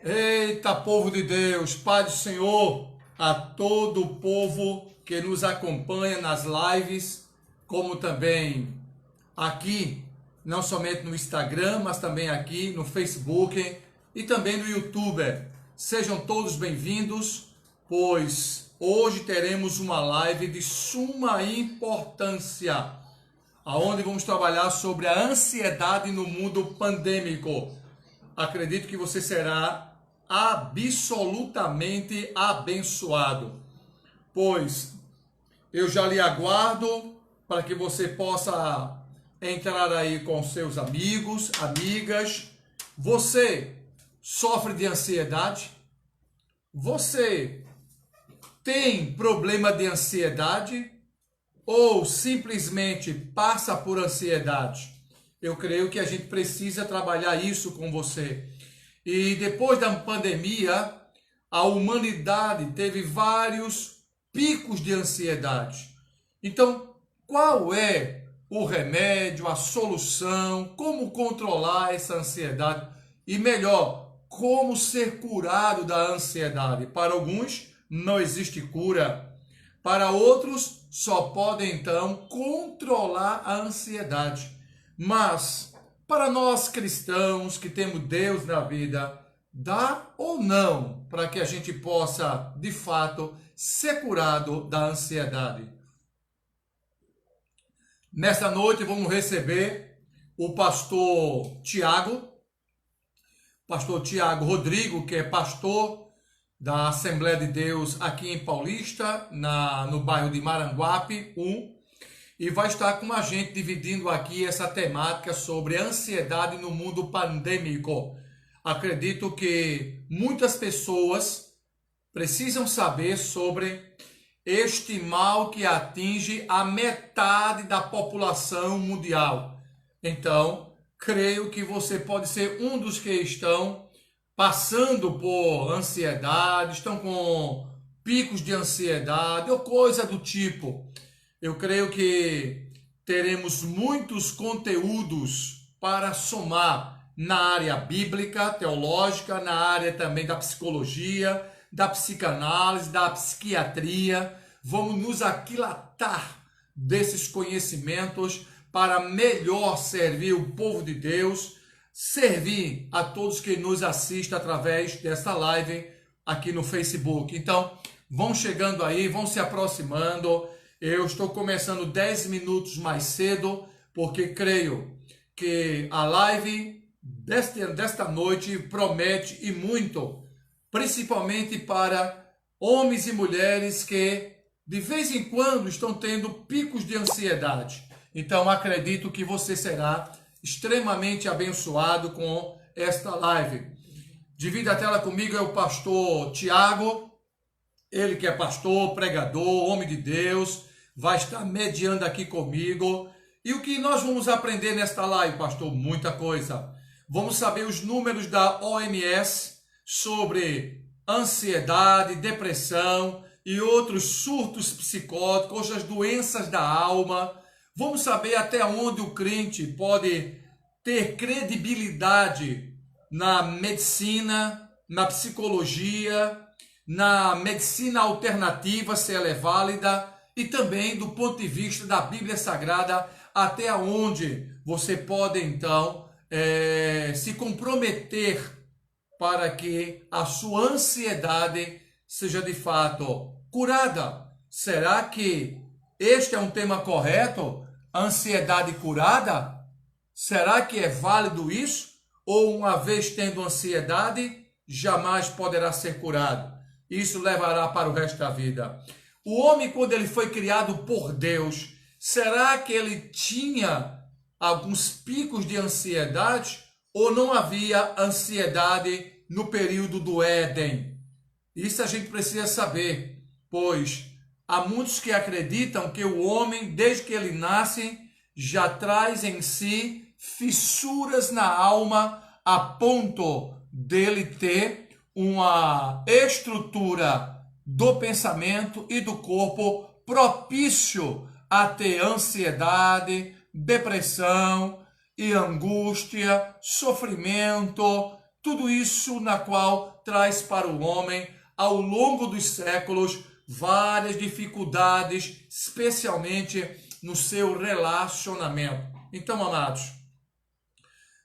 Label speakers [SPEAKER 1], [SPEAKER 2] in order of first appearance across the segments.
[SPEAKER 1] Eita, povo de Deus, Pai do Senhor, a todo o povo que nos acompanha nas lives, como também aqui, não somente no Instagram, mas também aqui no Facebook e também no YouTube. Sejam todos bem-vindos, pois hoje teremos uma live de suma importância, aonde vamos trabalhar sobre a ansiedade no mundo pandêmico. Acredito que você será absolutamente abençoado, pois eu já lhe aguardo para que você possa entrar aí com seus amigos, amigas. Você sofre de ansiedade? Você tem problema de ansiedade ou simplesmente passa por ansiedade? Eu creio que a gente precisa trabalhar isso com você. E depois da pandemia, a humanidade teve vários picos de ansiedade. Então, qual é o remédio, a solução, como controlar essa ansiedade? E melhor, como ser curado da ansiedade? Para alguns, não existe cura. Para outros, só podem então controlar a ansiedade. Mas, para nós cristãos que temos Deus na vida, dá ou não para que a gente possa, de fato, ser curado da ansiedade? Nesta noite vamos receber o pastor Tiago Rodrigo, que é pastor da Assembleia de Deus aqui em Paulista, no bairro de Maranguape 1, e vai estar com a gente dividindo aqui essa temática sobre ansiedade no mundo pandêmico. Acredito que muitas pessoas precisam saber sobre este mal que atinge a metade da população mundial. Então, creio que você pode ser um dos que estão passando por ansiedade, estão com picos de ansiedade ou coisa do tipo. Eu creio que teremos muitos conteúdos para somar na área bíblica, teológica, na área também da psicologia, da psicanálise, da psiquiatria. Vamos nos aquilatar desses conhecimentos para melhor servir o povo de Deus, servir a todos que nos assistem através dessa live aqui no Facebook. Então, vão chegando aí, vão se aproximando. Eu estou começando 10 minutos mais cedo, porque creio que a live desta noite promete e muito, principalmente para homens e mulheres que de vez em quando estão tendo picos de ansiedade. Então acredito que você será extremamente abençoado com esta live. Divide a tela comigo, é o pastor Tiago, ele que é pastor, pregador, homem de Deus, vai estar mediando aqui comigo. E o que nós vamos aprender nesta live, pastor? Muita coisa. Vamos saber os números da OMS sobre ansiedade, depressão e outros surtos psicóticos, outras doenças da alma. Vamos saber até onde o crente pode ter credibilidade na medicina, na psicologia, na medicina alternativa, se ela é válida, e também do ponto de vista da Bíblia Sagrada, até onde você pode então se comprometer para que a sua ansiedade seja de fato curada. Será que este é um tema correto? Ansiedade curada? Será que é válido isso? Ou uma vez tendo ansiedade, jamais poderá ser curado? Isso levará para o resto da vida. O homem, quando ele foi criado por Deus, será que ele tinha alguns picos de ansiedade ou não havia ansiedade no período do Éden? Isso a gente precisa saber, pois há muitos que acreditam que o homem, desde que ele nasce, já traz em si fissuras na alma a ponto dele ter uma estrutura do pensamento e do corpo propício a ter ansiedade, depressão e angústia, sofrimento, tudo isso na qual traz para o homem, ao longo dos séculos, várias dificuldades, especialmente no seu relacionamento. Então, amados,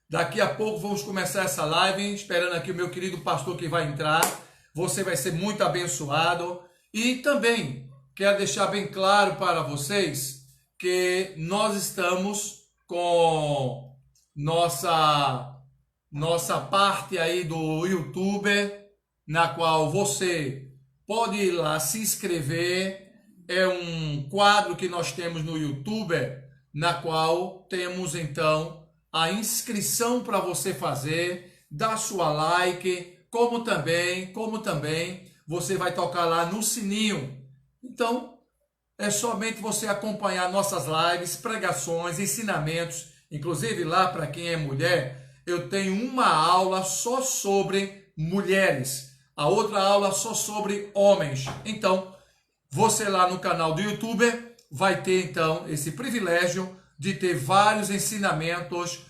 [SPEAKER 1] daqui a pouco vamos começar essa live, esperando aqui o meu querido pastor que vai entrar. Você vai ser muito abençoado. E também quero deixar bem claro para vocês que nós estamos com nossa parte aí do YouTube, na qual você pode ir lá se inscrever. É um quadro que nós temos no YouTube, na qual temos então a inscrição para você fazer, dar sua like, como também você vai tocar lá no sininho. Então, é somente você acompanhar nossas lives, pregações, ensinamentos. Inclusive lá, para quem é mulher, eu tenho uma aula só sobre mulheres, a outra aula só sobre homens. Então, você lá no canal do YouTube vai ter então esse privilégio de ter vários ensinamentos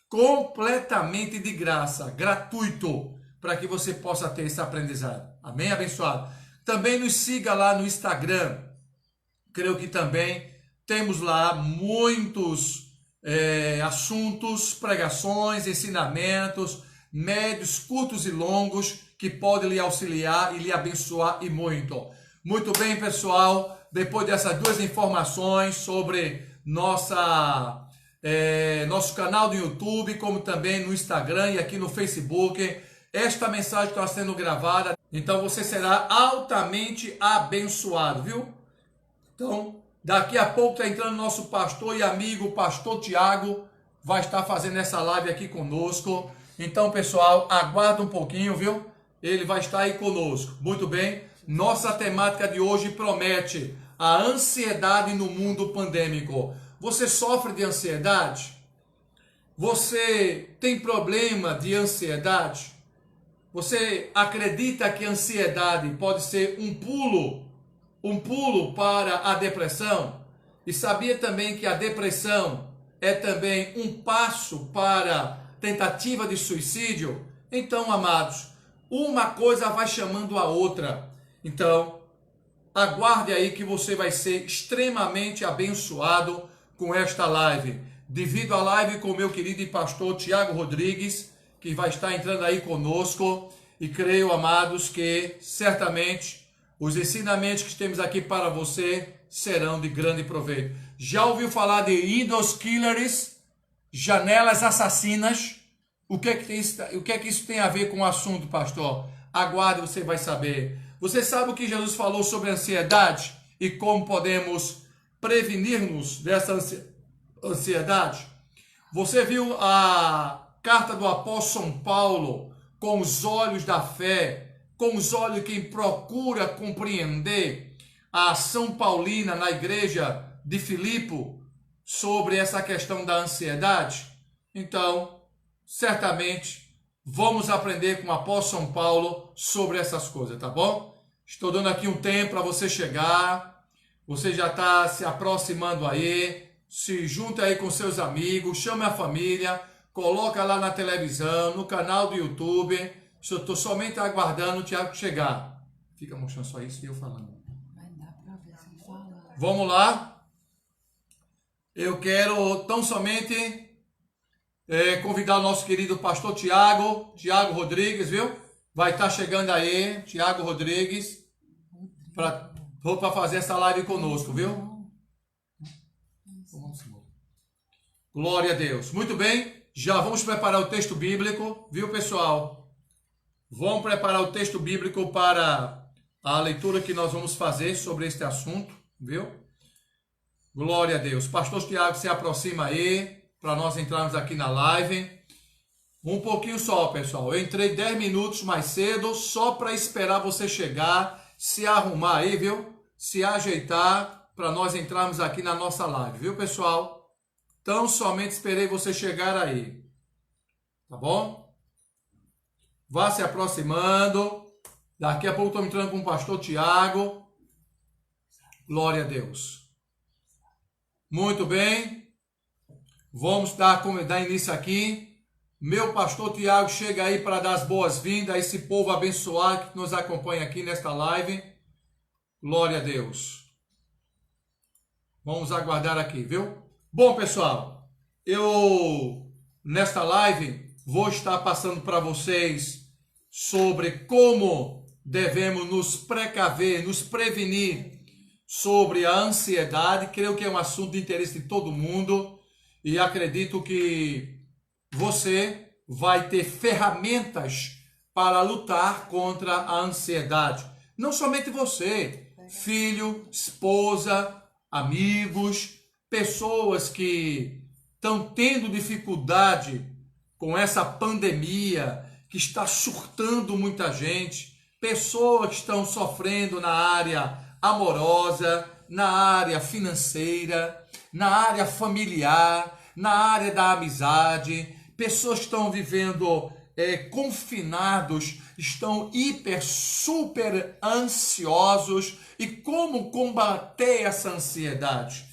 [SPEAKER 1] completamente de graça, gratuito, para que você possa ter esse aprendizado. Amém, abençoado? Também nos siga lá no Instagram. Creio que também temos lá muitos assuntos, pregações, ensinamentos, médios, curtos e longos, que podem lhe auxiliar e lhe abençoar e muito. Muito bem, pessoal, depois dessas duas informações sobre nosso canal do YouTube, como também no Instagram e aqui no Facebook, esta mensagem está sendo gravada, então você será altamente abençoado, viu? Então, daqui a pouco está entrando nosso pastor e amigo, o pastor Tiago, vai estar fazendo essa live aqui conosco. Então, pessoal, aguarda um pouquinho, viu? Ele vai estar aí conosco. Muito bem. Nossa temática de hoje promete a ansiedade no mundo pandêmico. Você sofre de ansiedade? Você tem problema de ansiedade? Você acredita que a ansiedade pode ser um pulo para a depressão? E sabia também que a depressão é também um passo para tentativa de suicídio? Então, amados, uma coisa vai chamando a outra. Então, aguarde aí que você vai ser extremamente abençoado com esta live. Devido à live com o meu querido pastor Tiago Rodrigues, que vai estar entrando aí conosco. E creio, amados, que certamente os ensinamentos que temos aqui para você serão de grande proveito. Já ouviu falar de windows killers, janelas assassinas? O que é que isso tem a ver com o assunto, pastor? Aguarde, você vai saber. Você sabe o que Jesus falou sobre ansiedade e como podemos prevenir-nos dessa ansiedade? Você viu a carta do apóstolo São Paulo com os olhos da fé, com os olhos de quem procura compreender a ação paulina na igreja de Filipe sobre essa questão da ansiedade? Então, certamente, vamos aprender com o apóstolo São Paulo sobre essas coisas, tá bom? Estou dando aqui um tempo para você chegar, você já está se aproximando aí, se junta aí com seus amigos, chame a família, coloca lá na televisão, no canal do YouTube. Estou somente aguardando o Tiago chegar. Fica mostrando só isso e eu falando.
[SPEAKER 2] Vai dar pra ver se fala.
[SPEAKER 1] Vamos lá. Eu quero tão somente convidar o nosso querido pastor Tiago Rodrigues, viu? Vai estar chegando aí, Tiago Rodrigues, para fazer essa live conosco, viu? Glória a Deus. Muito bem. Já vamos preparar o texto bíblico, viu, pessoal? Vamos preparar o texto bíblico para a leitura que nós vamos fazer sobre este assunto, viu? Glória a Deus. Pastor Tiago se aproxima aí, para nós entrarmos aqui na live. Um pouquinho só, pessoal. Eu entrei 10 minutos mais cedo, só para esperar você chegar, se arrumar aí, viu? Se ajeitar, para nós entrarmos aqui na nossa live, viu, pessoal? Então, somente esperei você chegar aí. Tá bom? Vá se aproximando. Daqui a pouco estou entrando com o pastor Tiago. Glória a Deus. Muito bem. Vamos dar início aqui Meu pastor Tiago chega aí para dar as boas-vindas a esse povo abençoado que nos acompanha aqui nesta live. Glória a Deus. Vamos aguardar aqui, viu? Bom, pessoal, eu nesta live vou estar passando para vocês sobre como devemos nos precaver, nos prevenir sobre a ansiedade. Creio que é um assunto de interesse de todo mundo e acredito que você vai ter ferramentas para lutar contra a ansiedade. Não somente você, filho, esposa, amigos, pessoas que estão tendo dificuldade com essa pandemia que está surtando muita gente, pessoas que estão sofrendo na área amorosa, na área financeira, na área familiar, na área da amizade, pessoas que estão vivendo confinados, estão super ansiosos. E como combater essa ansiedade?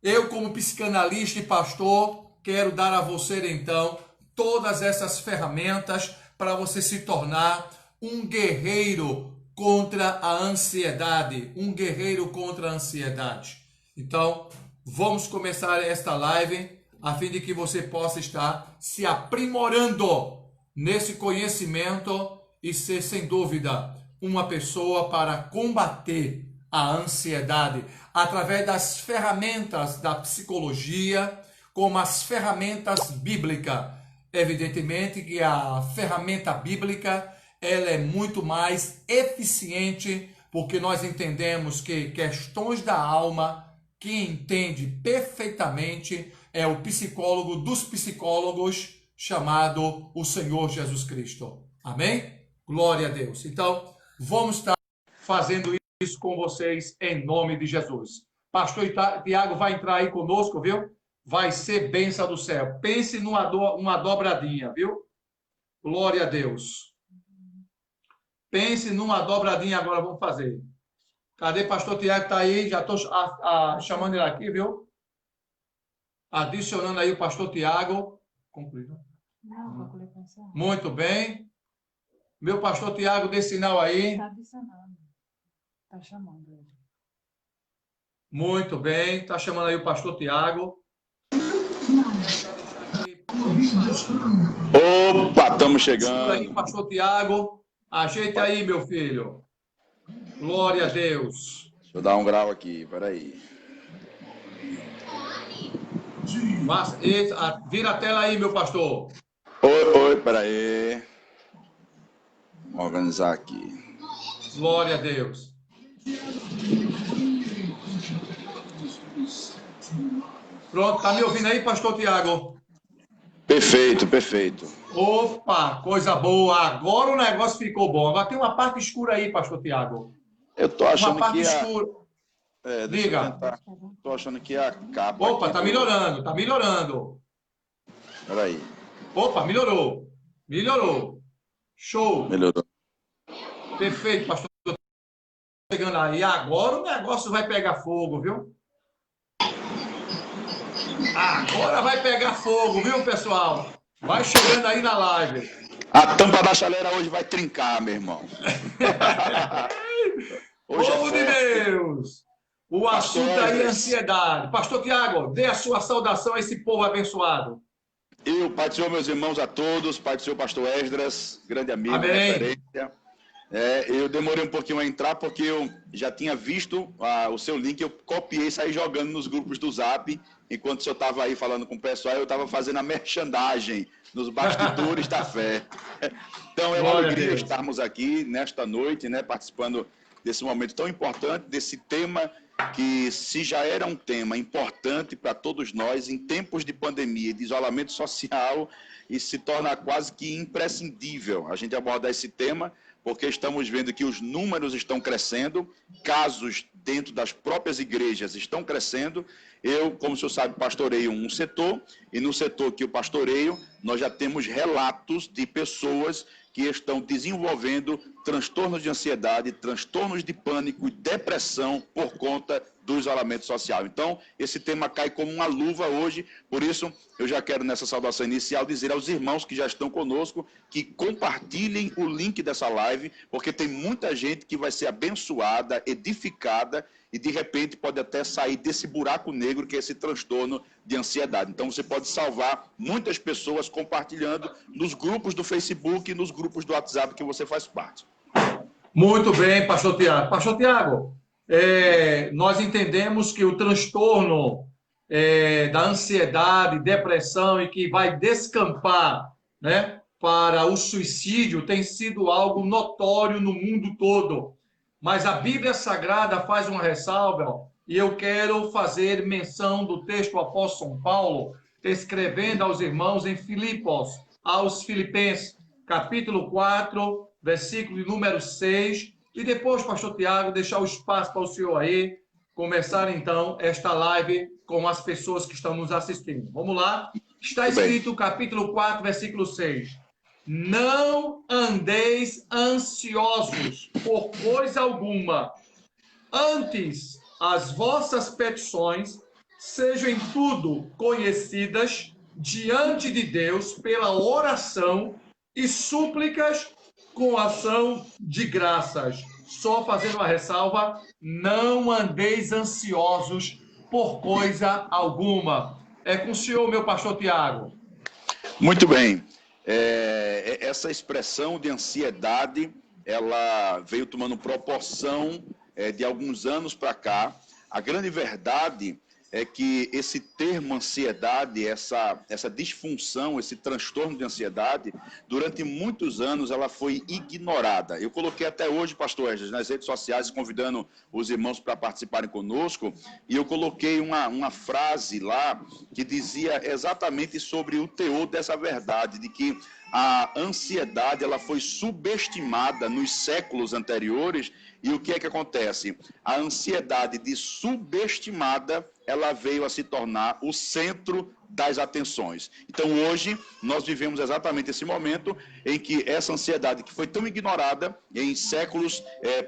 [SPEAKER 1] Eu, como psicanalista e pastor, quero dar a você então todas essas ferramentas para você se tornar um guerreiro contra a ansiedade, um guerreiro contra a ansiedade. Então, vamos começar esta live a fim de que você possa estar se aprimorando nesse conhecimento e ser, sem dúvida, uma pessoa para combater a ansiedade através das ferramentas da psicologia, como as ferramentas bíblicas. Evidentemente que a ferramenta bíblica ela é muito mais eficiente, porque nós entendemos que questões da alma, quem entende perfeitamente é o psicólogo dos psicólogos, chamado o Senhor Jesus Cristo. Amém? Glória a Deus. Então, vamos estar fazendo isso com vocês em nome de Jesus. Pastor Tiago vai entrar aí conosco, viu? Vai ser bênção do céu. Pense numa dobradinha, viu? Glória a Deus. Pense numa dobradinha agora, vamos fazer. Cadê pastor Tiago? Está aí, já estou chamando ele aqui, viu? Adicionando aí o pastor Tiago. Concluído.
[SPEAKER 2] Não, concluí pensando.
[SPEAKER 1] Muito bem. Meu pastor Tiago, dê sinal aí.
[SPEAKER 2] Está adicionando. Está chamando ele.
[SPEAKER 1] Muito bem. Está chamando aí o pastor Tiago.
[SPEAKER 3] Opa, estamos chegando.
[SPEAKER 1] Aí, pastor Tiago. Ajeite aí, meu filho. Glória a Deus.
[SPEAKER 3] Deixa eu dar um grau aqui, peraí.
[SPEAKER 1] Vira a tela aí, meu pastor.
[SPEAKER 3] Oi, peraí. Vamos organizar aqui.
[SPEAKER 1] Glória a Deus. Pronto, tá me ouvindo aí, pastor Tiago?
[SPEAKER 3] Perfeito, perfeito.
[SPEAKER 1] Opa, coisa boa. Agora o negócio ficou bom. Agora tem uma parte escura aí, pastor Tiago.
[SPEAKER 3] Eu tô achando
[SPEAKER 1] uma parte
[SPEAKER 3] que
[SPEAKER 1] escura.
[SPEAKER 3] Diga. Tô achando que a capa.
[SPEAKER 1] Opa, tá melhorando, tá melhorando.
[SPEAKER 3] Peraí.
[SPEAKER 1] Opa, melhorou. Melhorou. Show.
[SPEAKER 3] Melhorou.
[SPEAKER 1] Perfeito, pastor. Chegando aí. Agora o negócio vai pegar fogo, viu? Agora vai pegar fogo, viu, pessoal? Vai chegando aí na live.
[SPEAKER 3] A tampa da chaleira hoje vai trincar, meu irmão. Hoje
[SPEAKER 1] Povo de Deus! O assunto aí é ansiedade. Pastor Tiago, dê a sua saudação a esse povo abençoado.
[SPEAKER 3] Pai do Senhor, meus irmãos a todos, Pai do Senhor, pastor Esdras, grande amigo,
[SPEAKER 1] amém.
[SPEAKER 3] Referência. Eu demorei um pouquinho a entrar porque eu já tinha visto o seu link, eu copiei e saí jogando nos grupos do Zap, enquanto o senhor estava aí falando com o pessoal, eu estava fazendo a merchandising nos bastidores da fé. Então é uma alegria estarmos aqui nesta noite, né, participando desse momento tão importante, desse tema que, se já era um tema importante para todos nós em tempos de pandemia, de isolamento social, e se torna quase que imprescindível a gente abordar esse tema, porque estamos vendo que os números estão crescendo, casos dentro das próprias igrejas estão crescendo. Eu, como o senhor sabe, pastoreio um setor, e no setor que eu pastoreio, nós já temos relatos de pessoas que estão desenvolvendo transtornos de ansiedade, transtornos de pânico e depressão por conta do isolamento social. Então, esse tema cai como uma luva hoje, por isso eu já quero nessa saudação inicial dizer aos irmãos que já estão conosco que compartilhem o link dessa live, porque tem muita gente que vai ser abençoada, edificada e de repente pode até sair desse buraco negro que é esse transtorno de ansiedade. Então você pode salvar muitas pessoas compartilhando nos grupos do Facebook e nos grupos do WhatsApp que você faz parte.
[SPEAKER 1] Muito bem, pastor Tiago. Pastor Tiago, nós entendemos que o transtorno da ansiedade, depressão e que vai descampar, né, para o suicídio tem sido algo notório no mundo todo. Mas a Bíblia Sagrada faz uma ressalva e eu quero fazer menção do texto do apóstolo São Paulo, escrevendo aos irmãos em Filipos, aos Filipenses, capítulo 4, versículo número 6. E depois, pastor Tiago, deixar o espaço para o senhor aí começar, então, esta live com as pessoas que estão nos assistindo. Vamos lá? Está escrito, capítulo 4, versículo 6. Não andeis ansiosos por coisa alguma. Antes, as vossas petições sejam em tudo conhecidas diante de Deus pela oração e súplicas com ação de graças. Só fazendo uma ressalva, não andeis ansiosos por coisa alguma. É com o senhor, meu pastor Tiago.
[SPEAKER 3] Muito bem. Essa expressão de ansiedade, ela veio tomando proporção de alguns anos para cá. A grande verdade é que esse termo ansiedade, essa disfunção, esse transtorno de ansiedade, durante muitos anos ela foi ignorada. Eu coloquei até hoje, pastor Esdras, nas redes sociais, convidando os irmãos para participarem conosco, e eu coloquei uma frase lá que dizia exatamente sobre o teor dessa verdade, de que a ansiedade ela foi subestimada nos séculos anteriores. E o que é que acontece? A ansiedade de subestimada, ela veio a se tornar o centro das atenções. Então, hoje, nós vivemos exatamente esse momento em que essa ansiedade que foi tão ignorada em séculos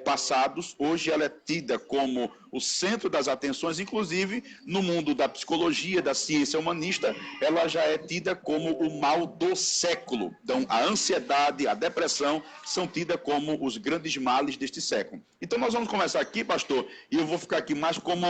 [SPEAKER 3] passados, hoje ela é tida como o centro das atenções, inclusive no mundo da psicologia, da ciência humanista, ela já é tida como o mal do século. Então, a ansiedade, a depressão são tidas como os grandes males deste século. Então, nós vamos começar aqui, pastor, e eu vou ficar aqui mais como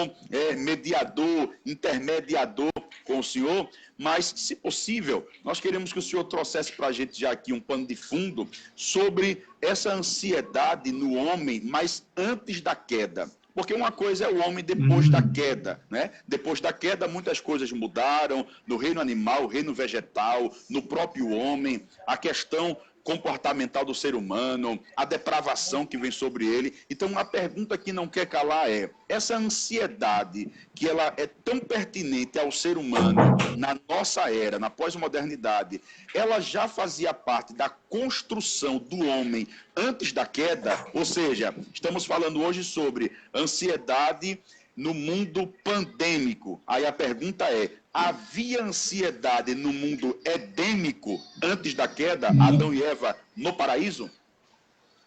[SPEAKER 3] mediador, intermediador com o senhor, mas, se possível, nós queremos que o senhor trouxesse para a gente já aqui um pano de fundo sobre essa ansiedade no homem, mas antes da queda. Porque uma coisa é o homem depois da queda, né? Depois da queda, muitas coisas mudaram no reino animal, reino vegetal, no próprio homem, a questão comportamental do ser humano, a depravação que vem sobre ele. Então, a pergunta que não quer calar é, essa ansiedade que ela é tão pertinente ao ser humano na nossa era, na pós-modernidade, ela já fazia parte da construção do homem antes da queda? Ou seja, estamos falando hoje sobre ansiedade no mundo pandêmico. Aí a pergunta é, havia ansiedade no mundo edêmico antes da queda, Adão e Eva no paraíso?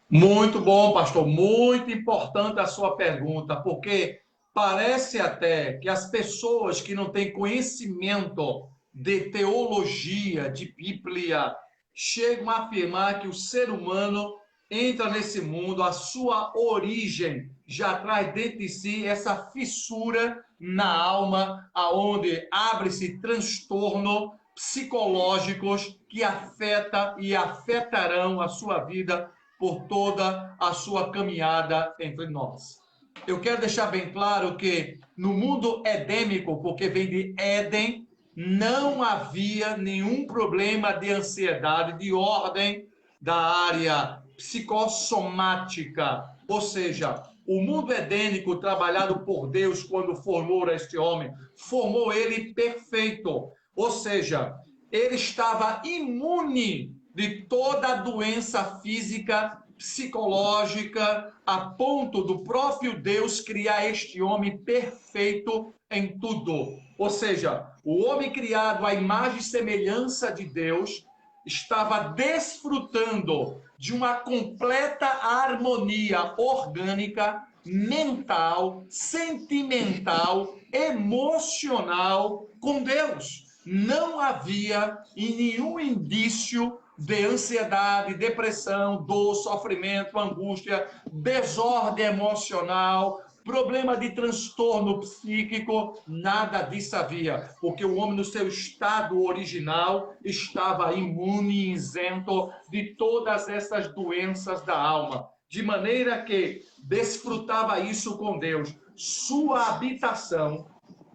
[SPEAKER 1] Muito bom, pastor. Muito importante a sua pergunta, porque parece até que as pessoas que não têm conhecimento de teologia, de Bíblia, chegam a afirmar que o ser humano entra nesse mundo, a sua origem já traz dentro de si essa fissura na alma, aonde abre-se transtorno psicológicos que afeta e afetarão a sua vida por toda a sua caminhada entre nós. Eu quero deixar bem claro que no mundo edêmico, porque vem de Éden, não havia nenhum problema de ansiedade de ordem da área psicossomática, ou seja, o mundo edênico trabalhado por Deus quando formou este homem, formou ele perfeito, ou seja, ele estava imune de toda a doença física, psicológica, a ponto do próprio Deus criar este homem perfeito em tudo. Ou seja, o homem criado à imagem e semelhança de Deus estava desfrutando de uma completa harmonia orgânica, mental, sentimental, emocional com Deus. Não havia nenhum indício de ansiedade, depressão, dor, sofrimento, angústia, desordem emocional, problema de transtorno psíquico, nada disso havia, porque o homem no seu estado original estava imune e isento de todas essas doenças da alma, de maneira que desfrutava isso com Deus. Sua habitação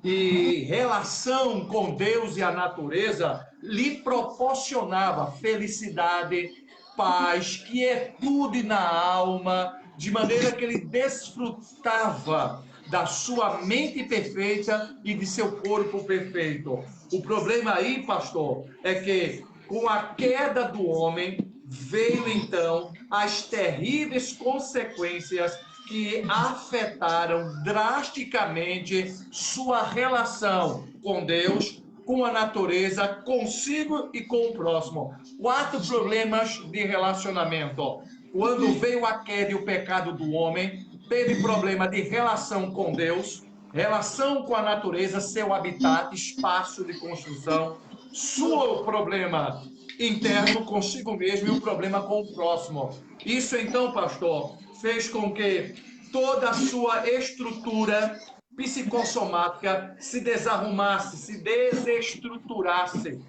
[SPEAKER 1] e relação com Deus e a natureza lhe proporcionava felicidade, paz, quietude na alma, de maneira que ele desfrutava da sua mente perfeita e de seu corpo perfeito. O problema aí, pastor, é que com a queda do homem veio então as terríveis consequências que afetaram drasticamente sua relação com Deus, com a natureza, consigo e com o próximo. 4 problemas de relacionamento. Quando veio a queda e o pecado do homem, teve problema de relação com Deus, relação com a natureza, seu habitat, espaço de construção, seu problema interno consigo mesmo e o problema com o próximo. Isso então, pastor, fez com que toda a sua estrutura psicossomática se desarrumasse, se desestruturasse,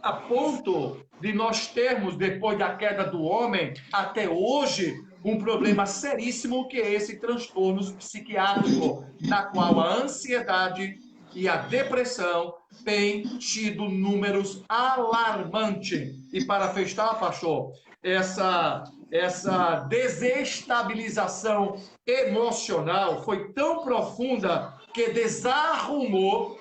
[SPEAKER 1] a ponto de nós termos, depois da queda do homem, até hoje, um problema seríssimo que é esse transtorno psiquiátrico, na qual a ansiedade e a depressão têm tido números alarmantes. E para fechar, pastor, essa desestabilização emocional foi tão profunda que desarrumou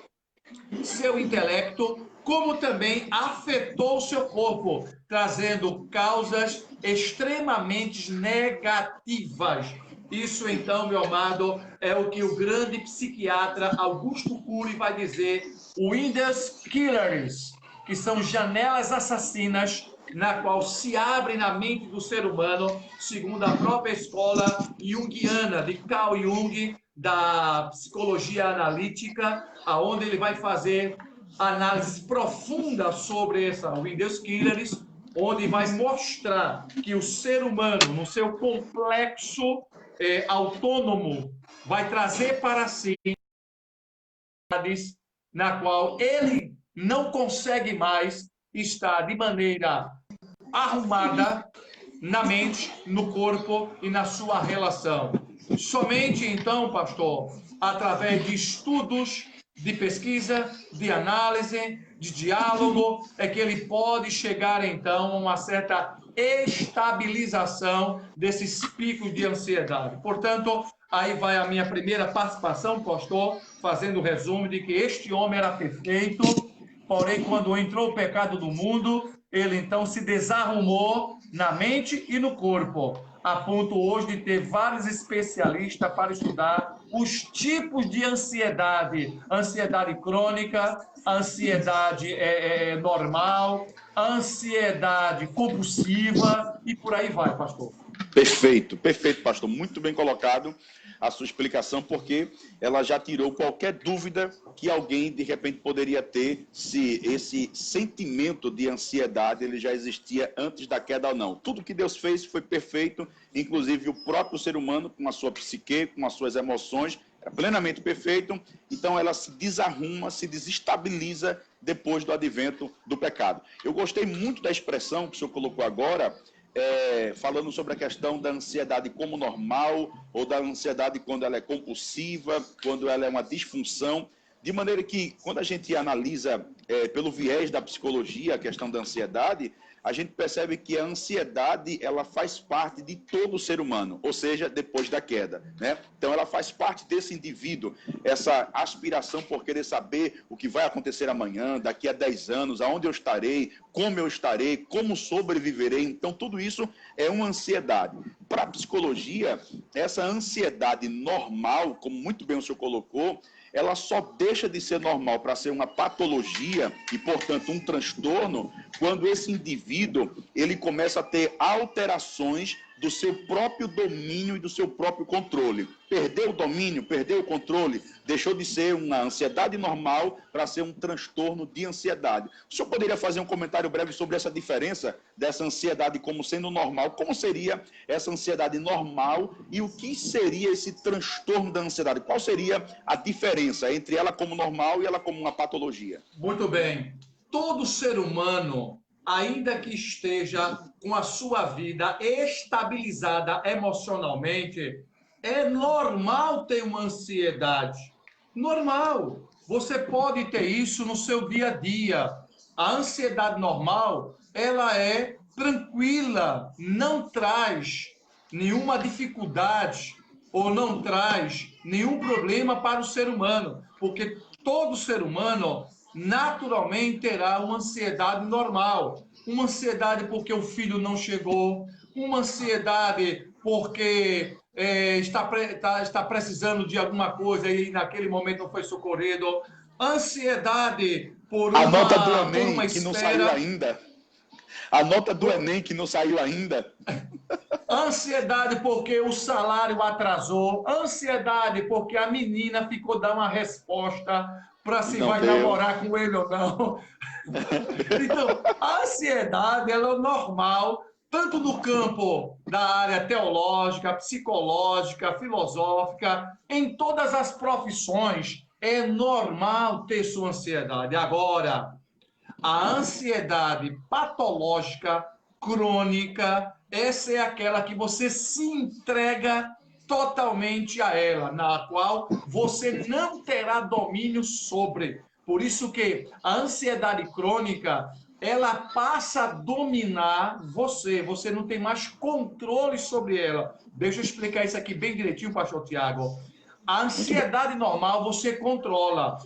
[SPEAKER 1] seu intelecto, como também afetou seu corpo, trazendo causas extremamente negativas. Isso, então, meu amado, é o que o grande psiquiatra Augusto Cury vai dizer, windows killers, que são janelas assassinas, na qual se abre na mente do ser humano, segundo a própria escola junguiana de Carl Jung, da psicologia analítica, aonde ele vai fazer análise profunda sobre essa Windows Killers, onde vai mostrar que o ser humano, no seu complexo autônomo, vai trazer para si na qual ele não consegue mais estar de maneira arrumada na mente, no corpo e na sua relação. Somente então, pastor, através de estudos, de pesquisa, de análise, de diálogo, é que ele pode chegar então a uma certa estabilização desses picos de ansiedade. Portanto, aí vai a minha primeira participação, pastor, fazendo o resumo de que este homem era perfeito, porém, quando entrou o pecado do mundo, ele então se desarrumou na mente e no corpo, a ponto hoje de ter vários especialistas para estudar os tipos de ansiedade, ansiedade crônica, ansiedade normal, ansiedade compulsiva e por aí vai, pastor.
[SPEAKER 3] Perfeito, perfeito, pastor. Muito bem colocado a sua explicação, porque ela já tirou qualquer dúvida que alguém, de repente, poderia ter se esse sentimento de ansiedade ele já existia antes da queda ou não. Tudo que Deus fez foi perfeito, inclusive o próprio ser humano, com a sua psique, com as suas emoções, é plenamente perfeito. Então, ela se desarruma, se desestabiliza depois do advento do pecado. Eu gostei muito da expressão que o senhor colocou agora, falando sobre a questão da ansiedade como normal, ou da ansiedade quando ela é compulsiva, quando ela é uma disfunção, de maneira que, quando a gente analisa pelo viés da psicologia a questão da ansiedade, a gente percebe que a ansiedade ela faz parte de todo ser humano, ou seja, depois da queda, né? Então ela faz parte desse indivíduo, essa aspiração por querer saber o que vai acontecer amanhã, daqui a 10 anos, aonde eu estarei, como sobreviverei. Então tudo isso é uma ansiedade. Para a psicologia, essa ansiedade normal, como muito bem o senhor colocou, ela só deixa de ser normal para ser uma patologia e, portanto, um transtorno, quando esse indivíduo ele começa a ter alterações do seu próprio domínio e do seu próprio controle. Perdeu o domínio, perdeu o controle, deixou de ser uma ansiedade normal para ser um transtorno de ansiedade. O senhor poderia fazer um comentário breve sobre essa diferença dessa ansiedade como sendo normal? Como seria essa ansiedade normal e o que seria esse transtorno da ansiedade? Qual seria a diferença entre ela como normal e ela como uma patologia?
[SPEAKER 1] Muito bem. Todo ser humano, ainda que esteja com a sua vida estabilizada emocionalmente, é normal ter uma ansiedade. Normal. Você pode ter isso no seu dia a dia. A ansiedade normal, ela é tranquila, não traz nenhuma dificuldade ou não traz nenhum problema para o ser humano, porque todo ser humano naturalmente terá uma ansiedade normal. Uma ansiedade porque o filho não chegou, uma ansiedade porque está precisando de alguma coisa e naquele momento não foi socorrido. Ansiedade por
[SPEAKER 3] A nota do
[SPEAKER 1] uma
[SPEAKER 3] Enem que não saiu
[SPEAKER 1] espera.
[SPEAKER 3] ainda. A nota do Enem que não saiu ainda.
[SPEAKER 1] Ansiedade porque o salário atrasou. Ansiedade porque a menina ficou dando uma resposta para se
[SPEAKER 3] Não
[SPEAKER 1] vai
[SPEAKER 3] deu.
[SPEAKER 1] namorar com ele ou não. Então, a ansiedade ela é normal, tanto no campo da área teológica, psicológica, filosófica, em todas as profissões. É normal ter sua ansiedade. Agora, a ansiedade patológica, crônica, essa é aquela que você se entrega totalmente a ela, na qual você não terá domínio sobre. Por isso que a ansiedade crônica, ela passa a dominar você. Você não tem mais controle sobre ela. Deixa eu explicar isso aqui bem direitinho, pastor Tiago. A ansiedade normal você controla.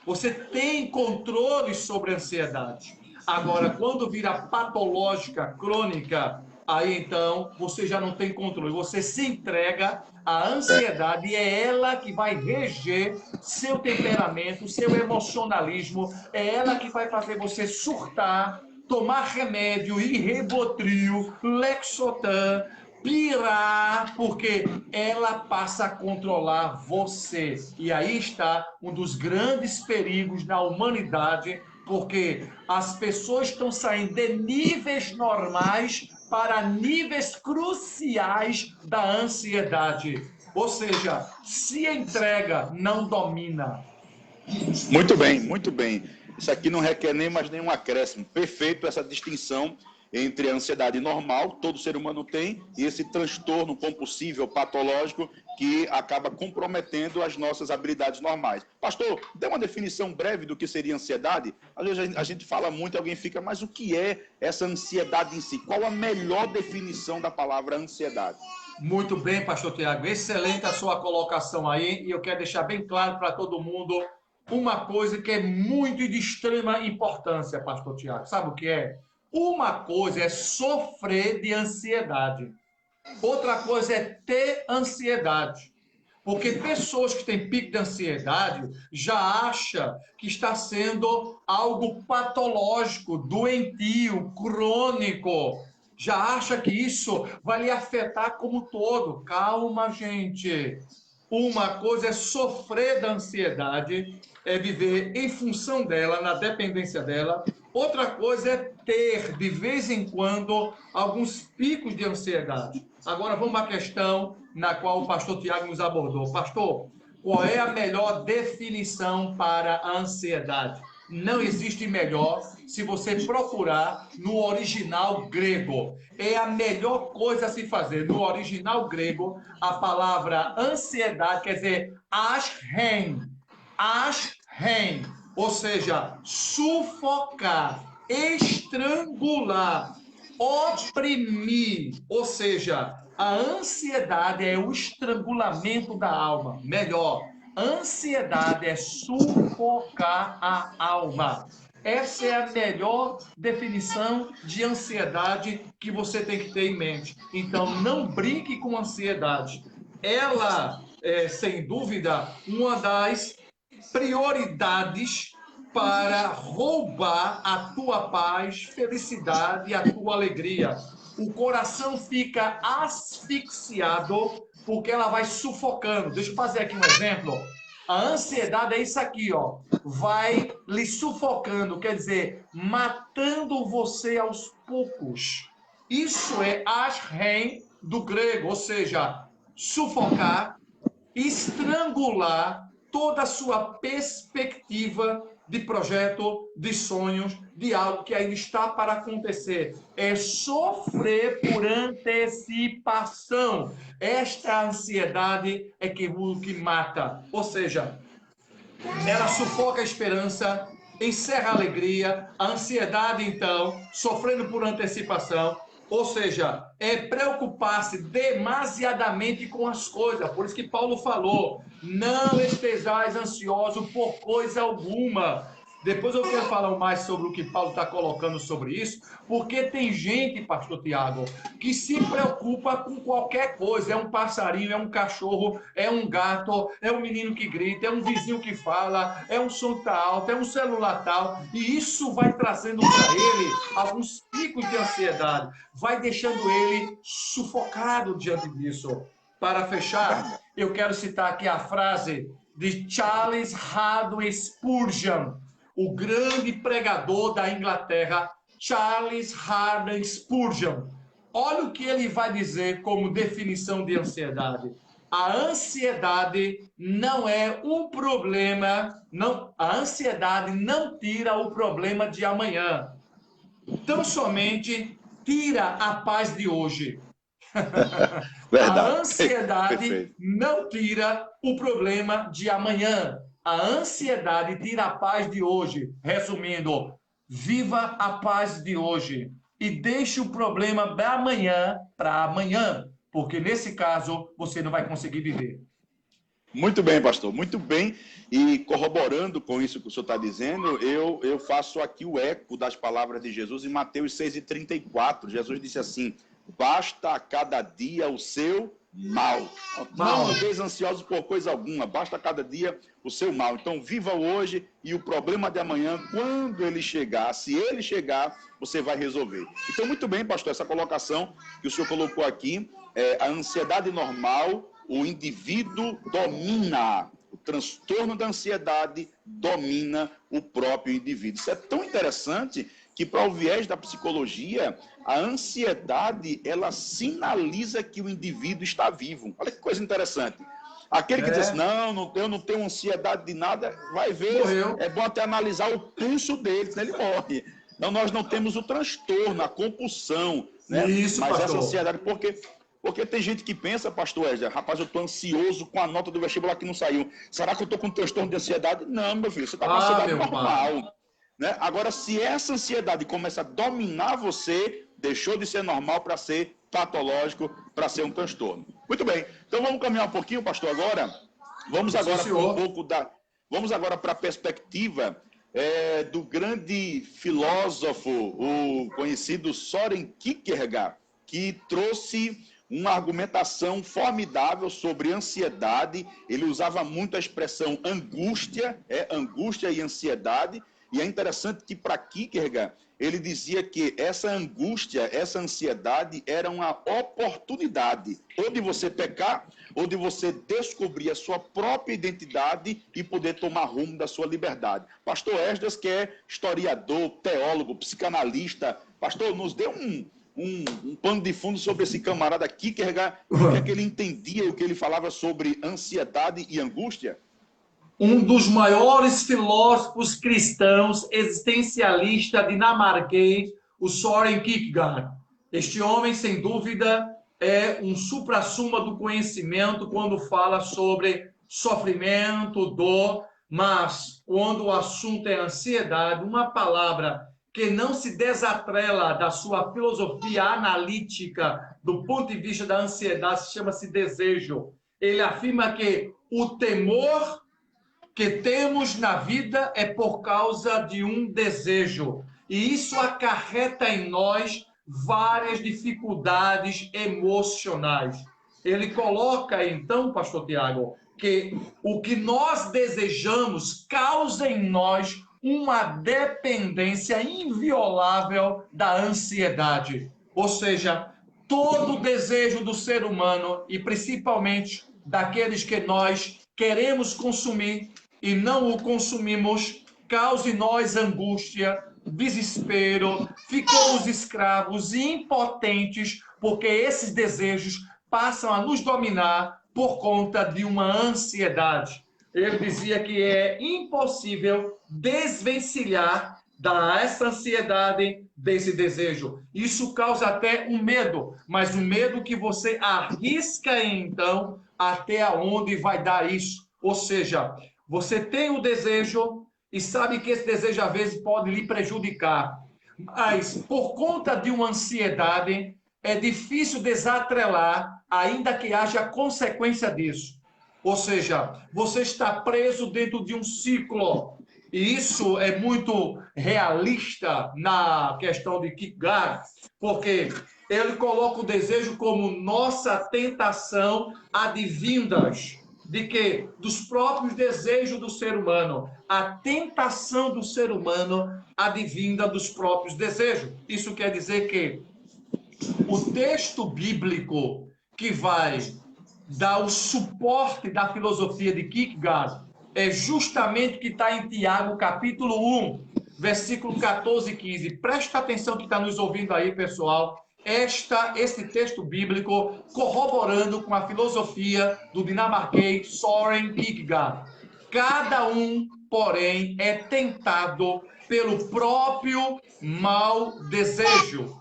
[SPEAKER 1] Você tem controle sobre a ansiedade. Agora, quando vira patológica, crônica, aí então você já não tem controle. Você se entrega à ansiedade e é ela que vai reger seu temperamento, seu emocionalismo. É ela que vai fazer você surtar, tomar remédio, Rivotril, Lexotan, pirar, porque ela passa a controlar você. E aí está um dos grandes perigos na humanidade, porque as pessoas estão saindo de níveis normais para níveis cruciais da ansiedade. Ou seja, se entrega, não domina.
[SPEAKER 3] Muito bem, muito bem. Isso aqui não requer nem mais nenhum acréscimo. Perfeito essa distinção entre a ansiedade normal, todo ser humano tem, e esse transtorno compulsivo, patológico, que acaba comprometendo as nossas habilidades normais. Pastor, dê uma definição breve do que seria ansiedade? Às vezes a gente fala muito e alguém fica, mas o que é essa ansiedade em si? Qual a melhor definição da palavra ansiedade?
[SPEAKER 1] Muito bem, pastor Tiago. Excelente a sua colocação aí. E eu quero deixar bem claro para todo mundo uma coisa que é muito e de extrema importância, pastor Tiago. Sabe o que é? Uma coisa é sofrer de ansiedade. Outra coisa é ter ansiedade. Porque pessoas que têm pico de ansiedade já acham que está sendo algo patológico, doentio, crônico. Já acha que isso vai lhe afetar como todo. Calma, gente. Uma coisa é sofrer da ansiedade, é viver em função dela, na dependência dela. Outra coisa é ter, de vez em quando, alguns picos de ansiedade. Agora vamos à questão na qual o pastor Tiago nos abordou. Pastor, qual é a melhor definição para a ansiedade? Não existe melhor se você procurar no original grego. É a melhor coisa a se fazer. No original grego, a palavra ansiedade quer dizer ashen, ou seja, sufocar, estrangular, oprimir, ou seja, a ansiedade é o estrangulamento da alma. Melhor, ansiedade é sufocar a alma. Essa é a melhor definição de ansiedade que você tem que ter em mente. Então, não brinque com ansiedade. Ela é, sem dúvida, uma das prioridades para roubar a tua paz, felicidade e a tua alegria. O coração fica asfixiado porque ela vai sufocando. Deixa eu fazer aqui um exemplo. A ansiedade é isso aqui, ó. Vai lhe sufocando, quer dizer, matando você aos poucos. Isso é ashen do grego, ou seja, sufocar, estrangular toda a sua perspectiva de projeto, de sonhos, de algo que ainda está para acontecer. É sofrer por antecipação. Esta ansiedade é o que mata. Ou seja, ela sufoca a esperança, encerra a alegria, a ansiedade, então, sofrendo por antecipação. Ou seja, é preocupar-se demasiadamente com as coisas. Por isso que Paulo falou, não estejais ansiosos por coisa alguma. Depois eu quero falar mais sobre o que Paulo está colocando sobre isso, porque tem gente, pastor Tiago, que se preocupa com qualquer coisa. É um passarinho, é um cachorro, é um gato, é um menino que grita, é um vizinho que fala, é um som tá alto, é um celular tal. E isso vai trazendo para ele alguns picos de ansiedade, vai deixando ele sufocado diante disso. Para fechar, eu quero citar aqui a frase de Charles Haddon Spurgeon, o grande pregador da Inglaterra, Charles Haddon Spurgeon. Olha o que ele vai dizer como definição de ansiedade. A ansiedade não é um problema, não, a ansiedade não tira o problema de amanhã. Tão somente tira a paz de hoje.
[SPEAKER 3] Verdade.
[SPEAKER 1] A ansiedade
[SPEAKER 3] Perfeito.
[SPEAKER 1] não tira o problema de amanhã. A ansiedade tira a paz de hoje. Resumindo, viva a paz de hoje e deixe o problema da amanhã para amanhã, porque nesse caso você não vai conseguir viver.
[SPEAKER 3] Muito bem, pastor, muito bem. E corroborando com isso que o senhor está dizendo, eu faço aqui o eco das palavras de Jesus em Mateus 6,34. Jesus disse assim, basta a cada dia o seu mal. Não andeis ansiosos por coisa alguma, basta a cada dia o seu mal. Então, viva hoje e o problema de amanhã, quando ele chegar, se ele chegar, você vai resolver. Então, muito bem, pastor, essa colocação que o senhor colocou aqui, a ansiedade normal, o indivíduo domina, o transtorno da ansiedade domina o próprio indivíduo. Isso é tão interessante que, para o viés da psicologia, a ansiedade, ela sinaliza que o indivíduo está vivo. Olha que coisa interessante. Aquele que diz assim, não, eu não tenho ansiedade de nada, vai ver,
[SPEAKER 1] Morreu.
[SPEAKER 3] É bom até analisar o pulso dele, senão ele morre. Então, nós não temos o transtorno, a compulsão, né?
[SPEAKER 1] Isso,
[SPEAKER 3] mas
[SPEAKER 1] pastor.
[SPEAKER 3] essa ansiedade, porque tem gente que pensa, pastor Esdras, rapaz, eu estou ansioso com a nota do vestibular que não saiu. Será que eu estou com transtorno de ansiedade? Não, meu filho, você está com ansiedade normal. Né? Agora, se essa ansiedade começa a dominar você, deixou de ser normal para ser patológico, para ser um transtorno. Muito bem, então vamos caminhar um pouquinho, pastor, agora. Vamos agora para a perspectiva do grande filósofo, o conhecido Søren Kierkegaard, que trouxe uma argumentação formidável sobre ansiedade. Ele usava muito a expressão angústia e ansiedade, e é interessante que para Kierkegaard, ele dizia que essa angústia, essa ansiedade era uma oportunidade, ou de você pecar, ou de você descobrir a sua própria identidade e poder tomar rumo da sua liberdade. Pastor Esdras, que é historiador, teólogo, psicanalista, pastor, nos dê um pano de fundo sobre esse camarada Kierkegaard, o que é que ele entendia, o que ele falava sobre ansiedade e angústia?
[SPEAKER 1] Um dos maiores filósofos cristãos existencialista dinamarquês, o Søren Kierkegaard. Este homem, sem dúvida, é um suprassumo do conhecimento quando fala sobre sofrimento, dor, mas quando o assunto é ansiedade, uma palavra que não se desatrela da sua filosofia analítica do ponto de vista da ansiedade, chama-se desejo. Ele afirma que o temor que temos na vida é por causa de um desejo. E isso acarreta em nós várias dificuldades emocionais. Ele coloca, então, pastor Tiago, que o que nós desejamos causa em nós uma dependência inviolável da ansiedade. Ou seja, todo desejo do ser humano, e principalmente daqueles que nós queremos consumir e não o consumimos, causa em nós angústia, desespero, ficamos escravos e impotentes, porque esses desejos passam a nos dominar por conta de uma ansiedade. Ele dizia que é impossível desvencilhar dessa ansiedade, desse desejo. Isso causa até um medo, mas um medo que você arrisca então até onde vai dar isso. Ou seja, você tem o desejo e sabe que esse desejo às vezes pode lhe prejudicar, mas por conta de uma ansiedade é difícil desatrelar, ainda que haja consequência disso. Ou seja, você está preso dentro de um ciclo. E isso é muito realista na questão de Kierkegaard, porque ele coloca o desejo como nossa tentação advindas de quê? Dos próprios desejos do ser humano. A tentação do ser humano advinda dos próprios desejos. Isso quer dizer que o texto bíblico que vai dar o suporte da filosofia de Kierkegaard é justamente o que está em Tiago, capítulo 1, versículo 14 e 15. Presta atenção que está nos ouvindo aí, pessoal. Esse texto bíblico corroborando com a filosofia do dinamarquês Søren Kierkegaard. Cada um, porém, é tentado pelo próprio mau desejo,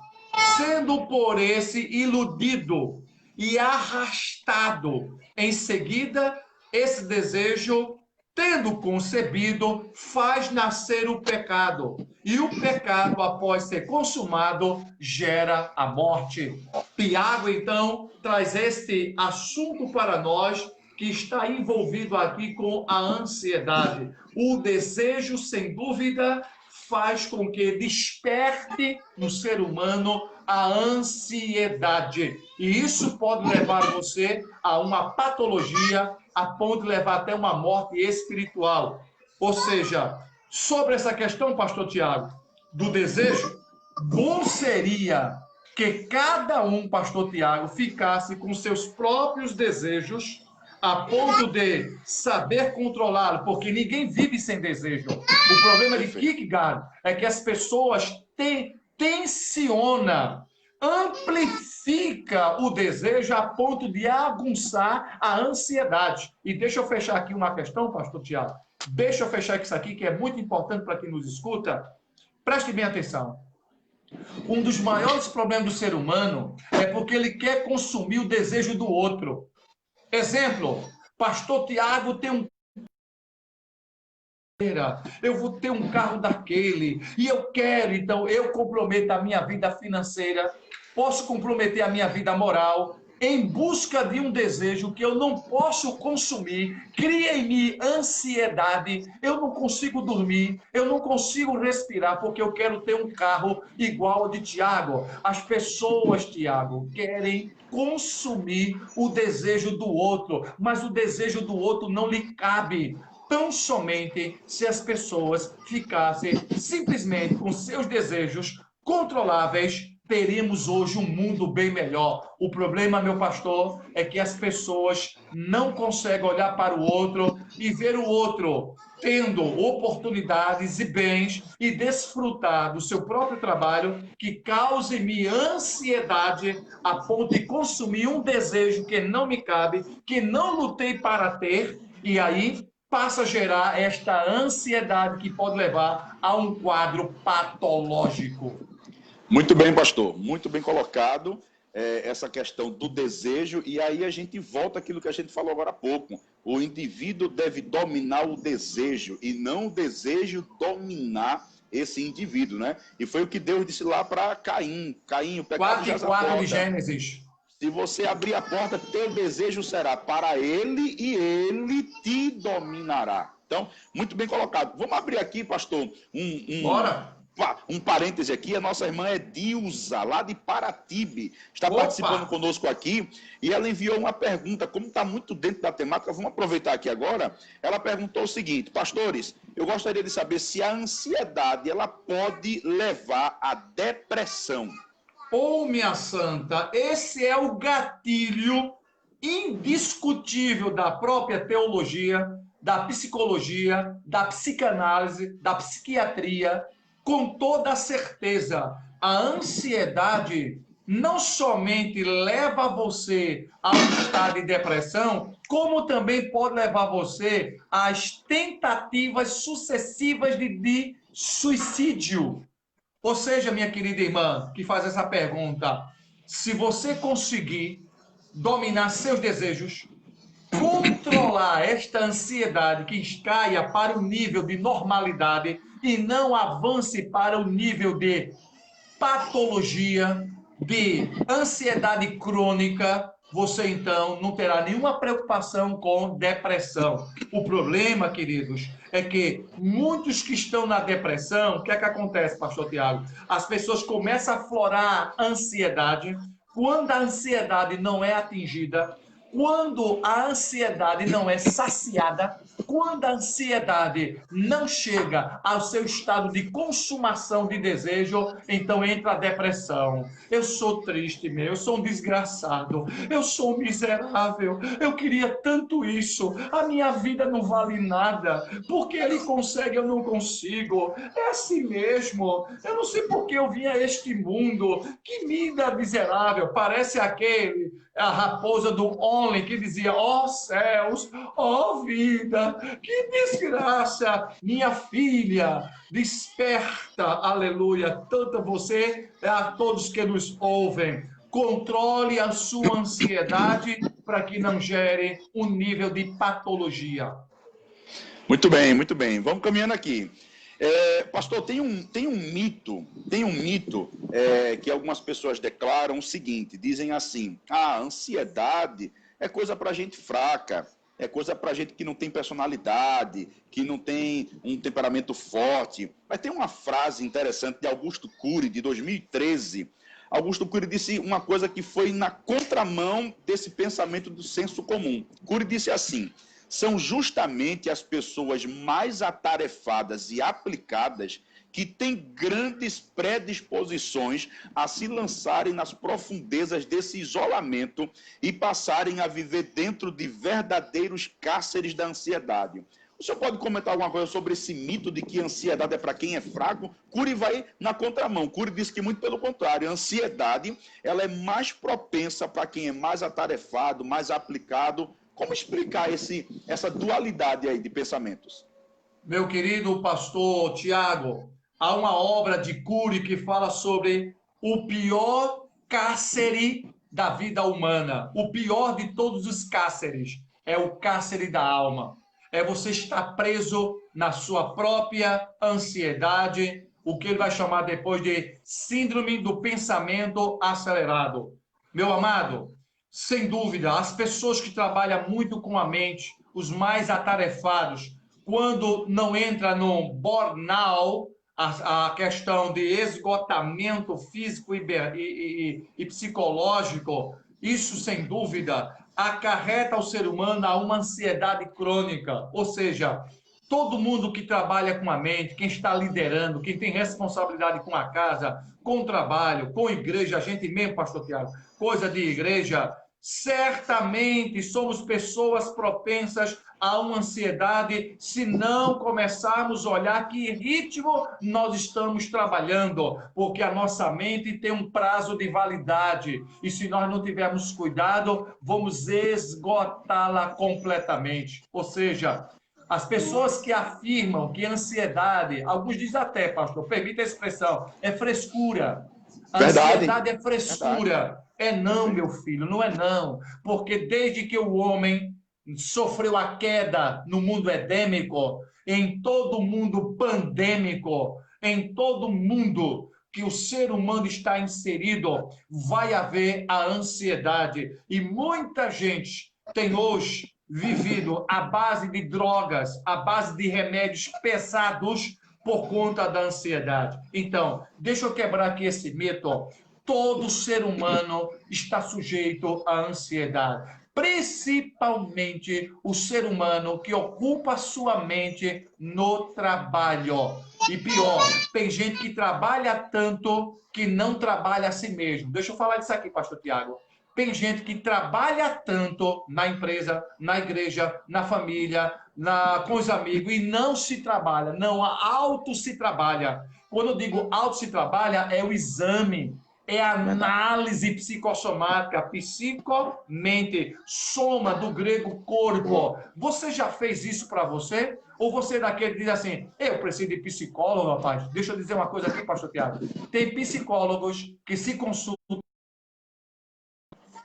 [SPEAKER 1] sendo por esse iludido e arrastado. Em seguida, esse desejo, tendo concebido, faz nascer o pecado. E o pecado, após ser consumado, gera a morte. Tiago, então, traz este assunto para nós, que está envolvido aqui com a ansiedade. O desejo, sem dúvida, faz com que desperte no ser humano a ansiedade. E isso pode levar você a uma patologia, a ponto de levar até uma morte espiritual. Ou seja, sobre essa questão, pastor Tiago, do desejo, bom seria que cada um, pastor Tiago, ficasse com seus próprios desejos a ponto de saber controlá-lo, porque ninguém vive sem desejo. O problema de Kierkegaard é que as pessoas tensionam, amplifica o desejo a ponto de aguçar a ansiedade. E deixa eu fechar aqui uma questão, pastor Tiago. Deixa eu fechar isso aqui, que é muito importante para quem nos escuta. Preste bem atenção. Um dos maiores problemas do ser humano é porque ele quer consumir o desejo do outro. Exemplo, pastor Tiago tem um... Eu vou ter um carro daquele, e eu quero, então, eu comprometo a minha vida financeira, posso comprometer a minha vida moral, em busca de um desejo que eu não posso consumir, cria em mim ansiedade, eu não consigo dormir, eu não consigo respirar, porque eu quero ter um carro igual ao de Tiago. As pessoas, Tiago, querem consumir o desejo do outro, mas o desejo do outro não lhe cabe. Tão somente se as pessoas ficassem simplesmente com seus desejos controláveis, teríamos hoje um mundo bem melhor. O problema, meu pastor, é que as pessoas não conseguem olhar para o outro e ver o outro tendo oportunidades e bens e desfrutar do seu próprio trabalho, que cause-me ansiedade a ponto de consumir um desejo que não me cabe, que não lutei para ter, e aí passa a gerar esta ansiedade que pode levar a um quadro patológico.
[SPEAKER 3] Muito bem, pastor. Muito bem colocado essa questão do desejo. E aí a gente volta àquilo que a gente falou agora há pouco. O indivíduo deve dominar o desejo e não o desejo dominar esse indivíduo, né? E foi o que Deus disse lá para Caim. Caim, o pecado já
[SPEAKER 1] 4 de Gênesis.
[SPEAKER 3] Se você abrir a porta, teu desejo será para ele e ele te dominará. Então, muito bem colocado. Vamos abrir aqui, pastor,
[SPEAKER 1] Bora.
[SPEAKER 3] um parêntese aqui, a nossa irmã é Dilza, lá de Paratibe, está
[SPEAKER 1] Opa!
[SPEAKER 3] participando conosco aqui, e ela enviou uma pergunta, como está muito dentro da temática, vamos aproveitar aqui agora. Ela perguntou o seguinte: pastores, eu gostaria de saber se a ansiedade ela pode levar à depressão.
[SPEAKER 1] Ô, minha santa, esse é o gatilho indiscutível da própria teologia, da psicologia, da psicanálise, da psiquiatria. Com toda certeza, a ansiedade não somente leva você a um estado de depressão, como também pode levar você às tentativas sucessivas de suicídio. Ou seja, minha querida irmã, que faz essa pergunta, se você conseguir dominar seus desejos, controlar esta ansiedade que caia para o nível de normalidade e não avance para o nível de patologia, de ansiedade crônica, você então não terá nenhuma preocupação com depressão. O problema, queridos, é que muitos que estão na depressão, o que é que acontece, pastor Tiago? As pessoas começam a aflorar a ansiedade. Quando a ansiedade não é atingida, quando a ansiedade não é saciada, quando a ansiedade não chega ao seu estado de consumação de desejo, então entra a depressão. Eu sou triste, eu sou um desgraçado, eu sou um miserável, eu queria tanto isso, a minha vida não vale nada, porque ele consegue, eu não consigo, é assim mesmo, eu não sei por que eu vim a este mundo, que vida miserável, parece a raposa do Only que dizia: ó céus, ó vida, que desgraça, minha filha, desperta, aleluia, tanto a você, a todos que nos ouvem, controle a sua ansiedade para que não gere um nível de patologia.
[SPEAKER 3] Muito bem, muito bem. Vamos caminhando aqui. Pastor, tem um mito que algumas pessoas declaram o seguinte, dizem assim: a ansiedade é coisa para gente fraca, é coisa para gente que não tem personalidade, que não tem um temperamento forte. Mas tem uma frase interessante de Augusto Cury, de 2013. Augusto Cury disse uma coisa que foi na contramão desse pensamento do senso comum. Cury disse assim: são justamente as pessoas mais atarefadas e aplicadas que têm grandes predisposições a se lançarem nas profundezas desse isolamento e passarem a viver dentro de verdadeiros cárceres da ansiedade. O senhor pode comentar alguma coisa sobre esse mito de que a ansiedade é para quem é fraco? Cury vai na contramão. Cury diz que muito pelo contrário, a ansiedade ela é mais propensa para quem é mais atarefado, mais aplicado. Como explicar essa dualidade aí de pensamentos?
[SPEAKER 1] Meu querido pastor Tiago, há uma obra de Cury que fala sobre o pior cárcere da vida humana. O pior de todos os cárceres é o cárcere da alma. É você estar preso na sua própria ansiedade, o que ele vai chamar depois de síndrome do pensamento acelerado. Meu amado, sem dúvida, as pessoas que trabalham muito com a mente, os mais atarefados, quando não entra no burnout, a questão de esgotamento físico e psicológico, isso, sem dúvida, acarreta ao ser humano a uma ansiedade crônica. Ou seja, todo mundo que trabalha com a mente, quem está liderando, quem tem responsabilidade com a casa, com o trabalho, com a igreja, a gente mesmo, pastor Tiago, coisa de igreja, certamente somos pessoas propensas a uma ansiedade se não começarmos a olhar que ritmo nós estamos trabalhando, porque a nossa mente tem um prazo de validade e se nós não tivermos cuidado, vamos esgotá-la completamente. Ou seja, as pessoas que afirmam que a ansiedade, alguns dizem até, pastor, permita a expressão, é frescura. A ansiedade é frescura. Verdade. É não, meu filho, não é não. Porque desde que o homem sofreu a queda no mundo edêmico, em todo o mundo pandêmico, em todo mundo que o ser humano está inserido, vai haver a ansiedade. E muita gente tem hoje vivido à base de drogas, à base de remédios pesados, por conta da ansiedade. Então, deixa eu quebrar aqui esse mito. Ó. Todo ser humano está sujeito à ansiedade. Principalmente o ser humano que ocupa sua mente no trabalho. E pior, tem gente que trabalha tanto que não trabalha a si mesmo. Deixa eu falar disso aqui, pastor Tiago. Tem gente que trabalha tanto na empresa, na igreja, na família, com os amigos, e não se trabalha, não, auto se trabalha. Quando eu digo auto se trabalha, é o exame, é a análise psicossomática, psicomente, soma do grego corpo. Você já fez isso para você? Ou você é daquele que diz assim, eu preciso de psicólogo, rapaz? Deixa eu dizer uma coisa aqui, pastor Tiago. Tem psicólogos que se consultam,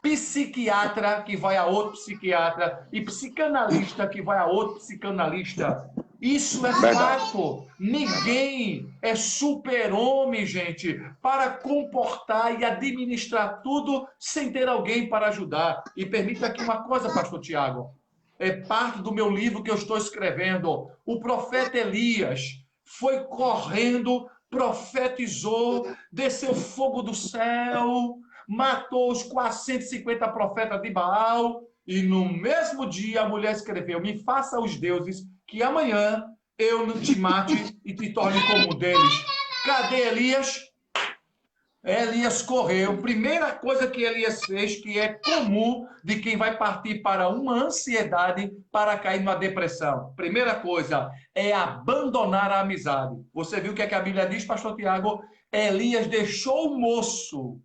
[SPEAKER 1] psiquiatra que vai a outro psiquiatra e psicanalista que vai a outro psicanalista. Isso é fato. Ninguém é super-homem, gente, para comportar e administrar tudo sem ter alguém para ajudar. E permita aqui uma coisa, pastor Tiago. É parte do meu livro que eu estou escrevendo. O profeta Elias foi correndo, profetizou, desceu fogo do céu, matou os 450 profetas de Baal, e no mesmo dia a mulher escreveu, me faça os deuses, que amanhã eu não te mate e te torne como um deles. Cadê Elias? Elias correu. Primeira coisa que Elias fez, que é comum de quem vai partir para uma ansiedade para cair numa depressão. Primeira coisa é abandonar a amizade. Você viu o que, é que a Bíblia diz, pastor Tiago? Elias deixou o moço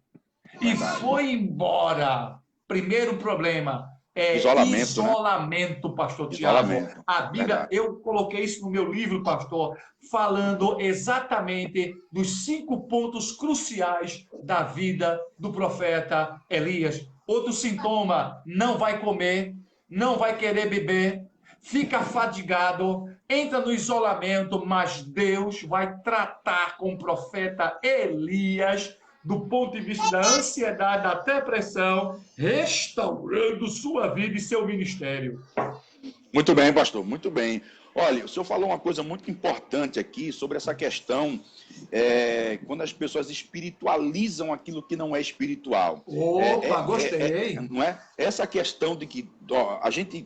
[SPEAKER 1] e foi embora. Primeiro problema é isolamento, né? Pastor Tiago. A Bíblia, eu coloquei isso no meu livro, pastor, falando exatamente dos 5 pontos cruciais da vida do profeta Elias. Outro sintoma, não vai comer, não vai querer beber, fica fadigado, entra no isolamento, mas Deus vai tratar com o profeta Elias do ponto de vista da ansiedade, da depressão, restaurando sua vida e seu ministério.
[SPEAKER 3] Muito bem, pastor, muito bem. Olha, o senhor falou uma coisa muito importante aqui sobre essa questão, quando as pessoas espiritualizam aquilo que não é espiritual.
[SPEAKER 1] Opa, gostei.
[SPEAKER 3] Não é? Essa questão de que a gente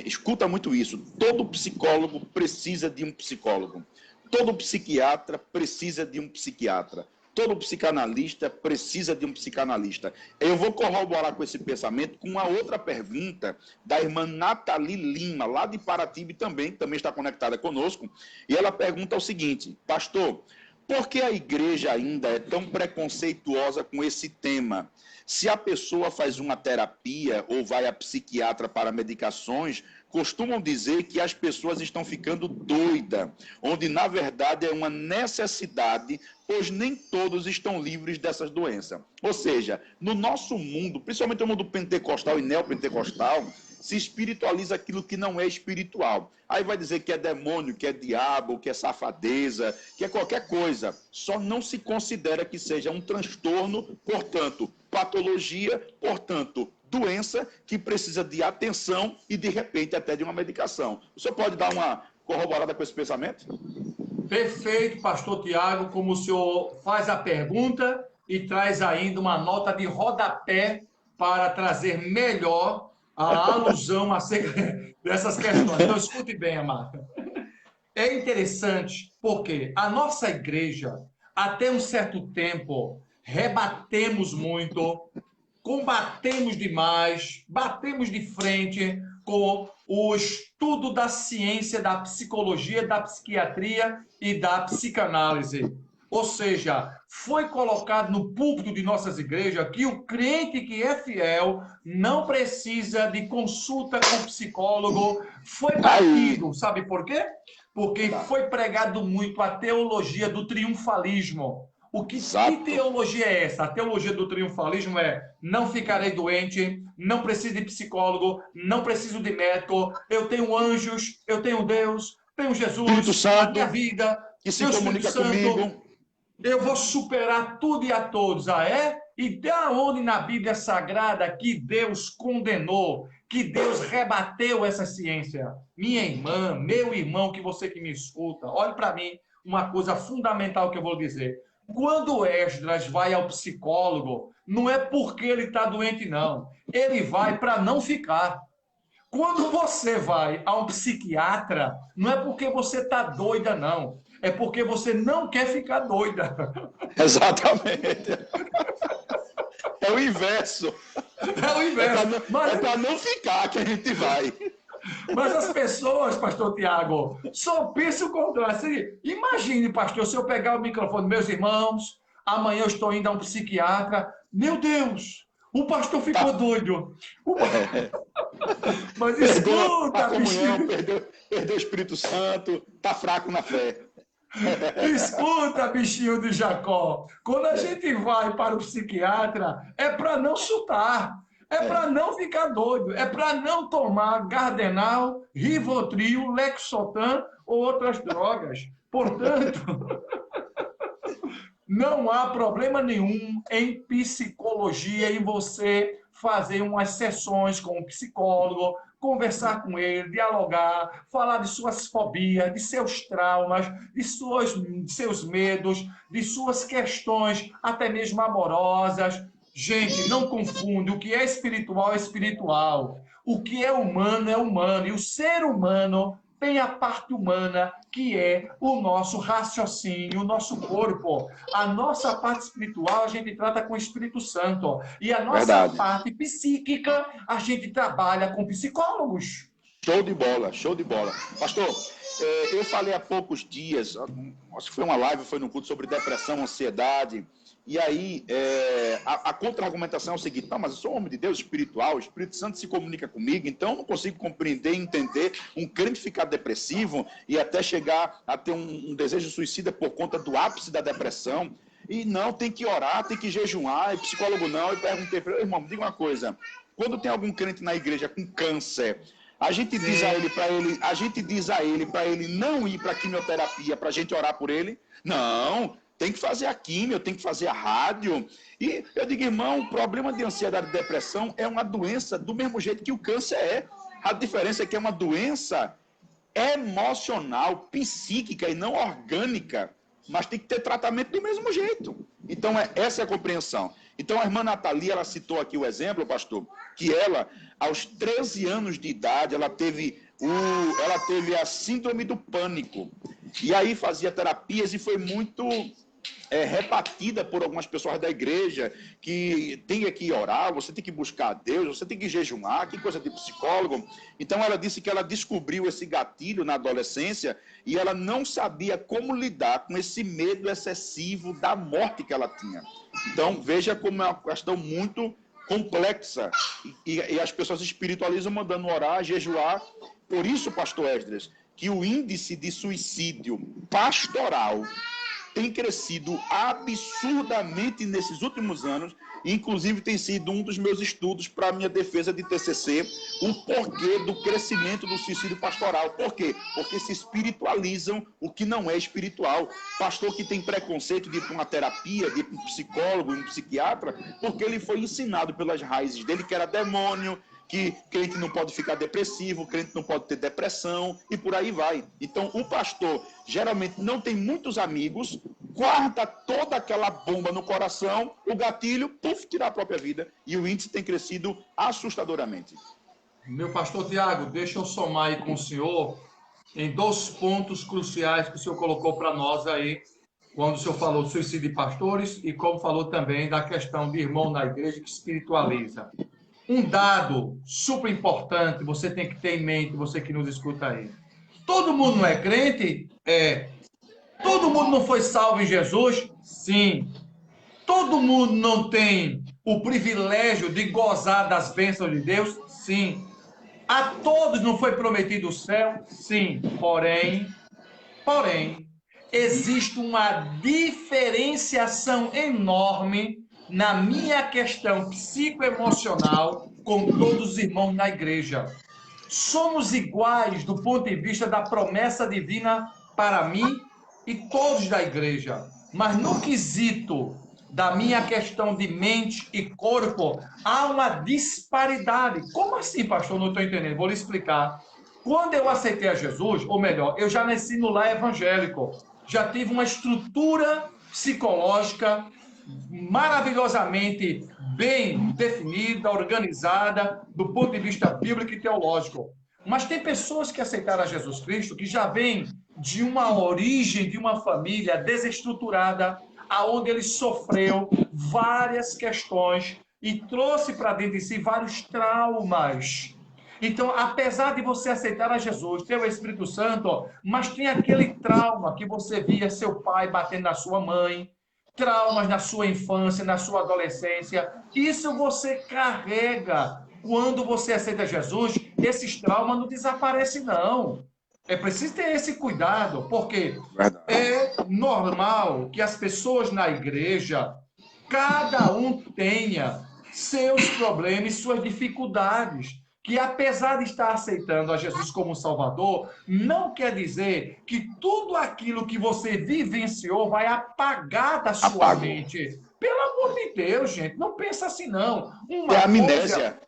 [SPEAKER 3] escuta muito isso. Todo psicólogo precisa de um psicólogo. Todo psiquiatra precisa de um psiquiatra. Todo psicanalista precisa de um psicanalista. Eu vou corroborar com esse pensamento com uma outra pergunta da irmã Nathalie Lima, lá de Paratibe também está conectada conosco, e ela pergunta o seguinte, pastor, por que a igreja ainda é tão preconceituosa com esse tema? Se a pessoa faz uma terapia ou vai a psiquiatra para medicações, costumam dizer que as pessoas estão ficando doidas, onde na verdade é uma necessidade, pois nem todos estão livres dessas doenças. Ou seja, no nosso mundo, principalmente no mundo pentecostal e neopentecostal, se espiritualiza aquilo que não é espiritual. Aí vai dizer que é demônio, que é diabo, que é safadeza, que é qualquer coisa. Só não se considera que seja um transtorno, portanto, patologia, portanto, doença que precisa de atenção e, de repente, até de uma medicação. O senhor pode dar uma corroborada com esse pensamento?
[SPEAKER 1] Perfeito, pastor Tiago, como o senhor faz a pergunta e traz ainda uma nota de rodapé para trazer melhor a alusão acerca dessas questões. Então, escute bem, amado. É interessante porque a nossa igreja, até um certo tempo, rebatemos muito, combatemos demais, batemos de frente com o estudo da ciência, da psicologia, da psiquiatria e da psicanálise. Ou seja, foi colocado no púlpito de nossas igrejas que o crente que é fiel não precisa de consulta com psicólogo. Foi batido, sabe por quê? Porque foi pregado muito a teologia do triunfalismo. Que teologia é essa? A teologia do triunfalismo é: não ficarei doente, não preciso de psicólogo, não preciso de médico, eu tenho anjos, eu tenho Deus, tenho Jesus, a minha vida,
[SPEAKER 3] que se comunica comigo.
[SPEAKER 1] Eu vou superar tudo e a todos. E da onde na Bíblia Sagrada que Deus condenou, que Deus rebateu essa ciência? Minha irmã, meu irmão, que você que me escuta, olhe para mim. uma coisa fundamental que eu vou dizer. Quando o Esdras vai ao psicólogo, não é porque ele está doente, não. Ele vai para não ficar. Quando você vai a um psiquiatra, não é porque você está doida, não. É porque você não quer ficar doida.
[SPEAKER 3] Exatamente. É o inverso.
[SPEAKER 1] É o inverso.
[SPEAKER 3] É para não ficar que a gente vai.
[SPEAKER 1] Mas as pessoas, pastor Tiago, só pensam o contrário. Assim, imagine, pastor, se eu pegar o microfone, meus irmãos, amanhã eu estou indo a um psiquiatra. Meu Deus, o pastor ficou doido. Mas escuta,
[SPEAKER 3] comunhão,
[SPEAKER 1] bichinho.
[SPEAKER 3] perdeu o Espírito Santo, tá fraco na fé.
[SPEAKER 1] Escuta, bichinho de Jacó. Quando a gente vai para o psiquiatra, é para não chutar. É para não ficar doido, é para não tomar Gardenal, Rivotril, Lexotan ou outras drogas. Portanto, não há problema nenhum em psicologia, em você fazer umas sessões com um psicólogo, conversar com ele, dialogar, falar de suas fobias, de seus traumas, de seus medos, de suas questões, até mesmo amorosas. Gente, não confunde. O que é espiritual é espiritual. O que é humano é humano. E o ser humano tem a parte humana, que é o nosso raciocínio, o nosso corpo. A nossa parte espiritual a gente trata com o Espírito Santo. E a nossa parte psíquica a gente trabalha com psicólogos.
[SPEAKER 3] Show de bola, show de bola. Pastor, eu falei há poucos dias, acho que foi uma live, foi no culto, sobre depressão, ansiedade. E aí, a contra-argumentação é o seguinte: não, mas eu sou um homem de Deus espiritual, o Espírito Santo se comunica comigo, então eu não consigo compreender e entender um crente ficar depressivo e até chegar a ter um desejo suicida por conta do ápice da depressão. E não, tem que orar, tem que jejuar, e psicólogo não. Eu perguntei para ele: irmão, me diga uma coisa, quando tem algum crente na igreja com câncer, a gente diz a ele para ele não ir para a quimioterapia, para a gente orar por ele? Não. Tem que fazer a químio, tem que fazer a rádio. E eu digo, irmão, o problema de ansiedade e depressão é uma doença do mesmo jeito que o câncer é. A diferença é que é uma doença emocional, psíquica e não orgânica. Mas tem que ter tratamento do mesmo jeito. Então, essa é a compreensão. Então, a irmã Nathalie, ela citou aqui o exemplo, pastor, que ela, aos 13 anos de idade, ela teve a síndrome do pânico. E aí fazia terapias e foi muito rebatida por algumas pessoas da igreja, que tem que orar, você tem que buscar a Deus, você tem que jejuar, que coisa de psicólogo. Então ela disse que ela descobriu esse gatilho na adolescência e ela não sabia como lidar com esse medo excessivo da morte que ela tinha. Então veja como é uma questão muito complexa e as pessoas espiritualizam mandando orar, jejuar. Por isso, pastor Esdras, que o índice de suicídio pastoral tem crescido absurdamente nesses últimos anos, inclusive tem sido um dos meus estudos para a minha defesa de TCC, o porquê do crescimento do suicídio pastoral. Por quê? Porque se espiritualizam o que não é espiritual. Pastor que tem preconceito de ir para uma terapia, de ir para um psicólogo, um psiquiatra, porque ele foi ensinado pelas raízes dele que era demônio, que crente não pode ficar depressivo, crente não pode ter depressão, e por aí vai. Então, o pastor geralmente não tem muitos amigos, guarda toda aquela bomba no coração, o gatilho, puf, tira a própria vida, e o índice tem crescido assustadoramente.
[SPEAKER 1] Meu pastor Tiago, deixa eu somar aí com o senhor em 2 pontos cruciais que o senhor colocou para nós aí, quando o senhor falou do suicídio de pastores e como falou também da questão de irmão na igreja que espiritualiza. Um dado super importante, você tem que ter em mente, você que nos escuta aí. Todo mundo não é crente? É. Todo mundo não foi salvo em Jesus? Sim. Todo mundo não tem o privilégio de gozar das bênçãos de Deus? Sim. A todos não foi prometido o céu? Sim. Porém, existe uma diferenciação enorme na minha questão psicoemocional com todos os irmãos na igreja. Somos iguais do ponto de vista da promessa divina para mim e todos da igreja. Mas no quesito da minha questão de mente e corpo, há uma disparidade. Como assim, pastor? Não estou entendendo. Vou lhe explicar. Quando eu aceitei a Jesus, ou melhor, eu já nasci no lar evangélico. já tive uma estrutura psicológica maravilhosamente bem definida, organizada, do ponto de vista bíblico e teológico. Mas tem pessoas que aceitaram a Jesus Cristo que já vêm de uma origem, de uma família desestruturada, aonde ele sofreu várias questões e trouxe para dentro de si vários traumas. Então, apesar de você aceitar a Jesus, ter o Espírito Santo, mas tem aquele trauma que você via seu pai batendo na sua mãe, traumas na sua infância, na sua adolescência. Isso você carrega. Quando você aceita Jesus, esses traumas não desaparecem, não. É preciso ter esse cuidado, porque é normal que as pessoas na igreja, cada um tenha seus problemas, suas dificuldades, que apesar de estar aceitando a Jesus como Salvador, não quer dizer que tudo aquilo que você vivenciou vai apagar da sua mente. Pelo amor de Deus, gente, não pensa assim, não.
[SPEAKER 3] Amnésia.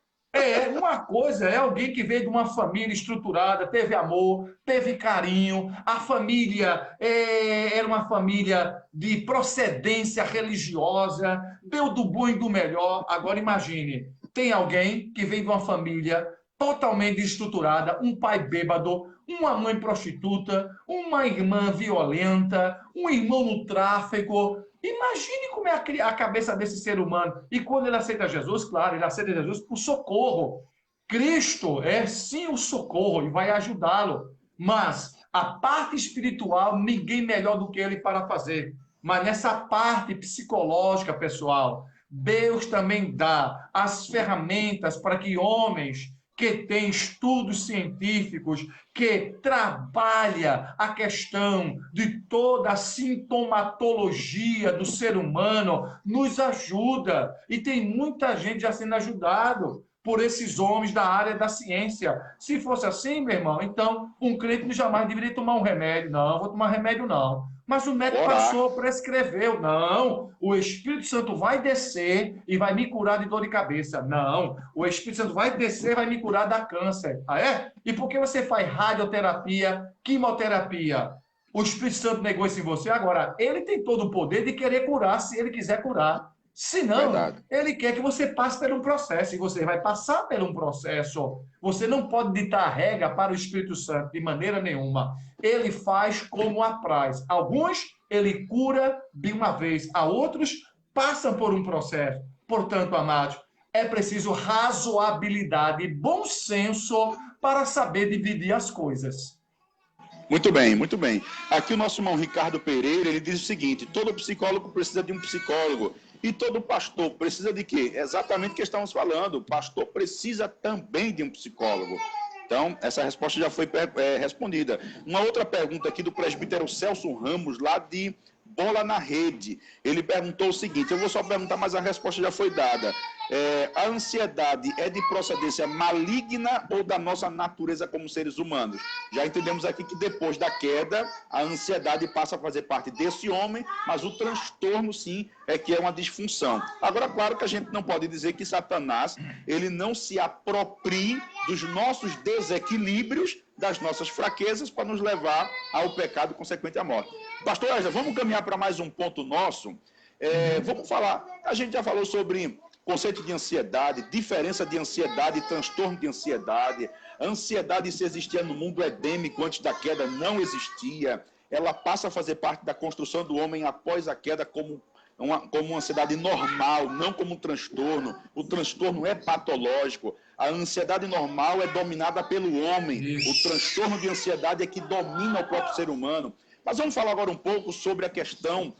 [SPEAKER 1] Uma coisa é alguém que veio de uma família estruturada, teve amor, teve carinho, a família era uma família de procedência religiosa, deu do bom e do melhor. Agora imagine, tem alguém que vem de uma família totalmente estruturada, um pai bêbado, uma mãe prostituta, uma irmã violenta, um irmão no tráfico. Imagine como é a cabeça desse ser humano. E quando ele aceita Jesus, claro, ele aceita Jesus por socorro. Cristo é sim o socorro e vai ajudá-lo. Mas a parte espiritual, ninguém melhor do que ele para fazer. Mas nessa parte psicológica, pessoal, Deus também dá as ferramentas para que homens que têm estudos científicos, que trabalha a questão de toda a sintomatologia do ser humano, nos ajuda. E tem muita gente já sendo ajudado por esses homens da área da ciência. Se fosse assim, meu irmão, então um crente jamais deveria tomar um remédio. Não, vou tomar remédio não. Mas o médico passou, prescreveu. Não, o Espírito Santo vai descer e vai me curar de dor de cabeça. Não, o Espírito Santo vai descer e vai me curar da câncer. Ah, é? E por que você faz radioterapia, quimioterapia? O Espírito Santo negou isso em você. Agora, ele tem todo o poder de querer curar se ele quiser curar. Se não, ele quer que você passe por um processo, e você vai passar por um processo. Você não pode ditar a regra para o Espírito Santo, de maneira nenhuma. Ele faz como apraz. Alguns, ele cura de uma vez. A outros, passam por um processo. Portanto, amados, é preciso razoabilidade e bom senso para saber dividir as coisas.
[SPEAKER 3] Muito bem, muito bem. Aqui o nosso irmão Ricardo Pereira, ele diz o seguinte: todo psicólogo precisa de um psicólogo. E todo pastor precisa de quê? Exatamente o que estamos falando. O pastor precisa também de um psicólogo. Então, essa resposta já foi respondida. Uma outra pergunta aqui do presbítero Celso Ramos, lá de Bola na Rede. Ele perguntou o seguinte, eu vou só perguntar, mas a resposta já foi dada. A ansiedade é de procedência maligna ou da nossa natureza como seres humanos? Já entendemos aqui que depois da queda, a ansiedade passa a fazer parte desse homem, mas o transtorno, sim, é que é uma disfunção. Agora, claro que a gente não pode dizer que Satanás, ele não se aproprie dos nossos desequilíbrios, das nossas fraquezas, para nos levar ao pecado consequente à morte. Pastor Wesley, vamos caminhar para mais um ponto nosso. Vamos falar, a gente já falou sobre conceito de ansiedade, diferença de ansiedade e transtorno de ansiedade. A ansiedade, se existia no mundo edêmico antes da queda, não existia. Ela passa a fazer parte da construção do homem após a queda como uma ansiedade normal, não como um transtorno. O transtorno é patológico. A ansiedade normal é dominada pelo homem. Isso. O transtorno de ansiedade é que domina o próprio ser humano. Mas vamos falar agora um pouco sobre a questão,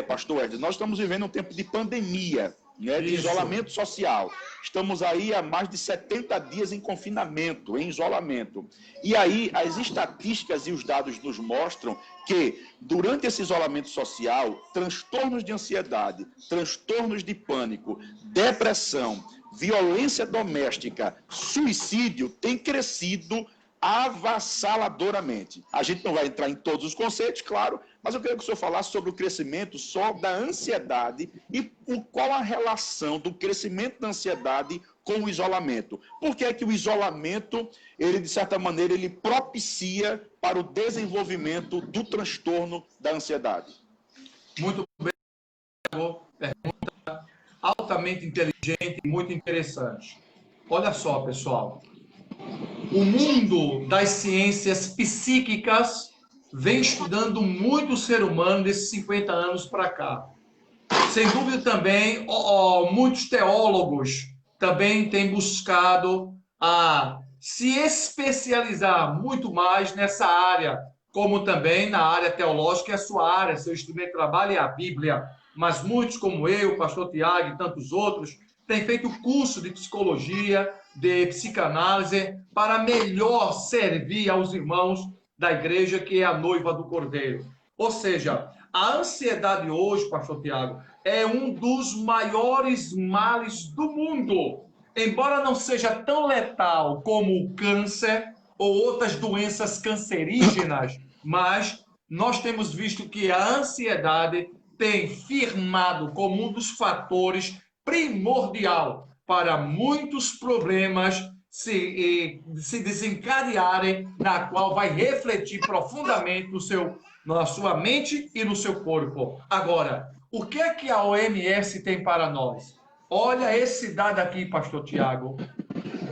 [SPEAKER 3] pastor Wesley, nós estamos vivendo um tempo de pandemia, né, de isolamento social. Estamos aí há mais de 70 dias em confinamento, em isolamento. E aí as estatísticas e os dados nos mostram que, durante esse isolamento social, transtornos de ansiedade, transtornos de pânico, depressão, violência doméstica, suicídio têm crescido avassaladoramente. A gente não vai entrar em todos os conceitos, claro, mas eu queria que o senhor falasse sobre o crescimento só da ansiedade e qual a relação do crescimento da ansiedade com o isolamento. Por que é que o isolamento, ele de certa maneira, ele propicia para o desenvolvimento do transtorno da ansiedade?
[SPEAKER 1] Muito bem, pergunta altamente inteligente e muito interessante. Olha só, pessoal. O mundo das ciências psíquicas vem estudando muito o ser humano desses 50 anos para cá. Sem dúvida também, muitos teólogos também têm buscado a se especializar muito mais nessa área, como também na área teológica, que é a sua área, seu instrumento de trabalho é a Bíblia. Mas muitos, como eu, pastor Tiago e tantos outros, têm feito curso de psicologia, de psicanálise, para melhor servir aos irmãos da igreja, que é a noiva do Cordeiro. Ou seja, a ansiedade hoje, pastor Tiago, é um dos maiores males do mundo. Embora não seja tão letal como o câncer ou outras doenças cancerígenas, mas nós temos visto que a ansiedade tem firmado como um dos fatores primordial para muitos problemas se desencadearem, na qual vai refletir profundamente na sua mente e no seu corpo. Agora, o que é que a OMS tem para nós? Olha esse dado aqui, pastor Tiago,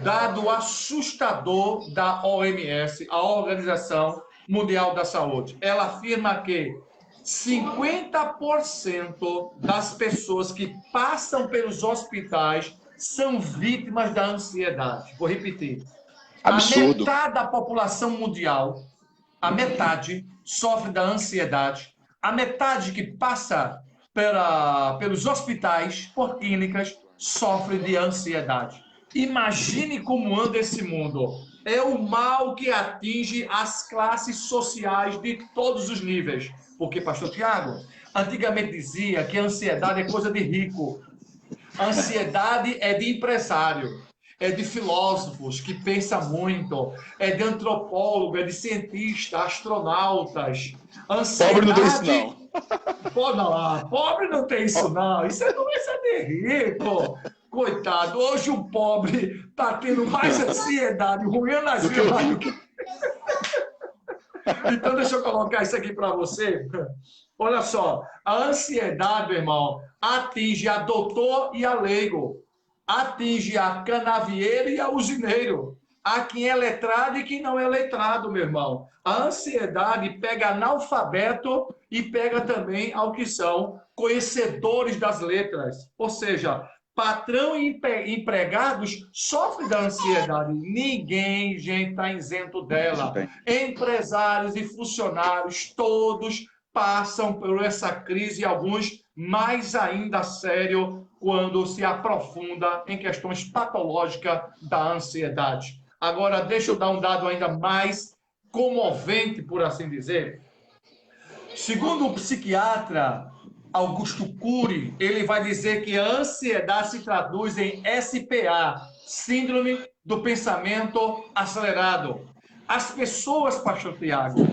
[SPEAKER 1] dado assustador da OMS, a Organização Mundial da Saúde. Ela afirma que 50% das pessoas que passam pelos hospitais são vítimas da ansiedade. Vou repetir.
[SPEAKER 3] Absurdo.
[SPEAKER 1] A metade da população mundial, a metade, sofre da ansiedade. A metade que passa pelos hospitais, por clínicas, sofre de ansiedade. Imagine como anda esse mundo. É o mal que atinge as classes sociais de todos os níveis. Porque, pastor Tiago, antigamente dizia que a ansiedade é coisa de rico. A ansiedade é de empresário, é de filósofos que pensam muito, é de antropólogo, é de cientista, astronautas. Ansiedade...
[SPEAKER 3] Pobre não tem isso, não.
[SPEAKER 1] Pobre não tem isso, não. Isso é doença de rico. Coitado, hoje o pobre está tendo mais ansiedade, ruim nas vidas do que... Então, deixa eu colocar isso aqui para você. Olha só, a ansiedade, meu irmão, atinge a doutor e a leigo, atinge a canavieiro e a usineiro, a quem é letrado e quem não é letrado, meu irmão. A ansiedade pega analfabeto e pega também ao que são conhecedores das letras. Ou seja, patrão e empregados sofrem da ansiedade. Ninguém, gente, está isento dela. Empresários e funcionários, todos passam por essa crise, e alguns mais ainda sério quando se aprofunda em questões patológicas da ansiedade. Agora, deixa eu dar um dado ainda mais comovente, por assim dizer. Segundo o psiquiatra Augusto Cury, ele vai dizer que a ansiedade se traduz em SPA, Síndrome do Pensamento Acelerado. As pessoas, pastor Tiago,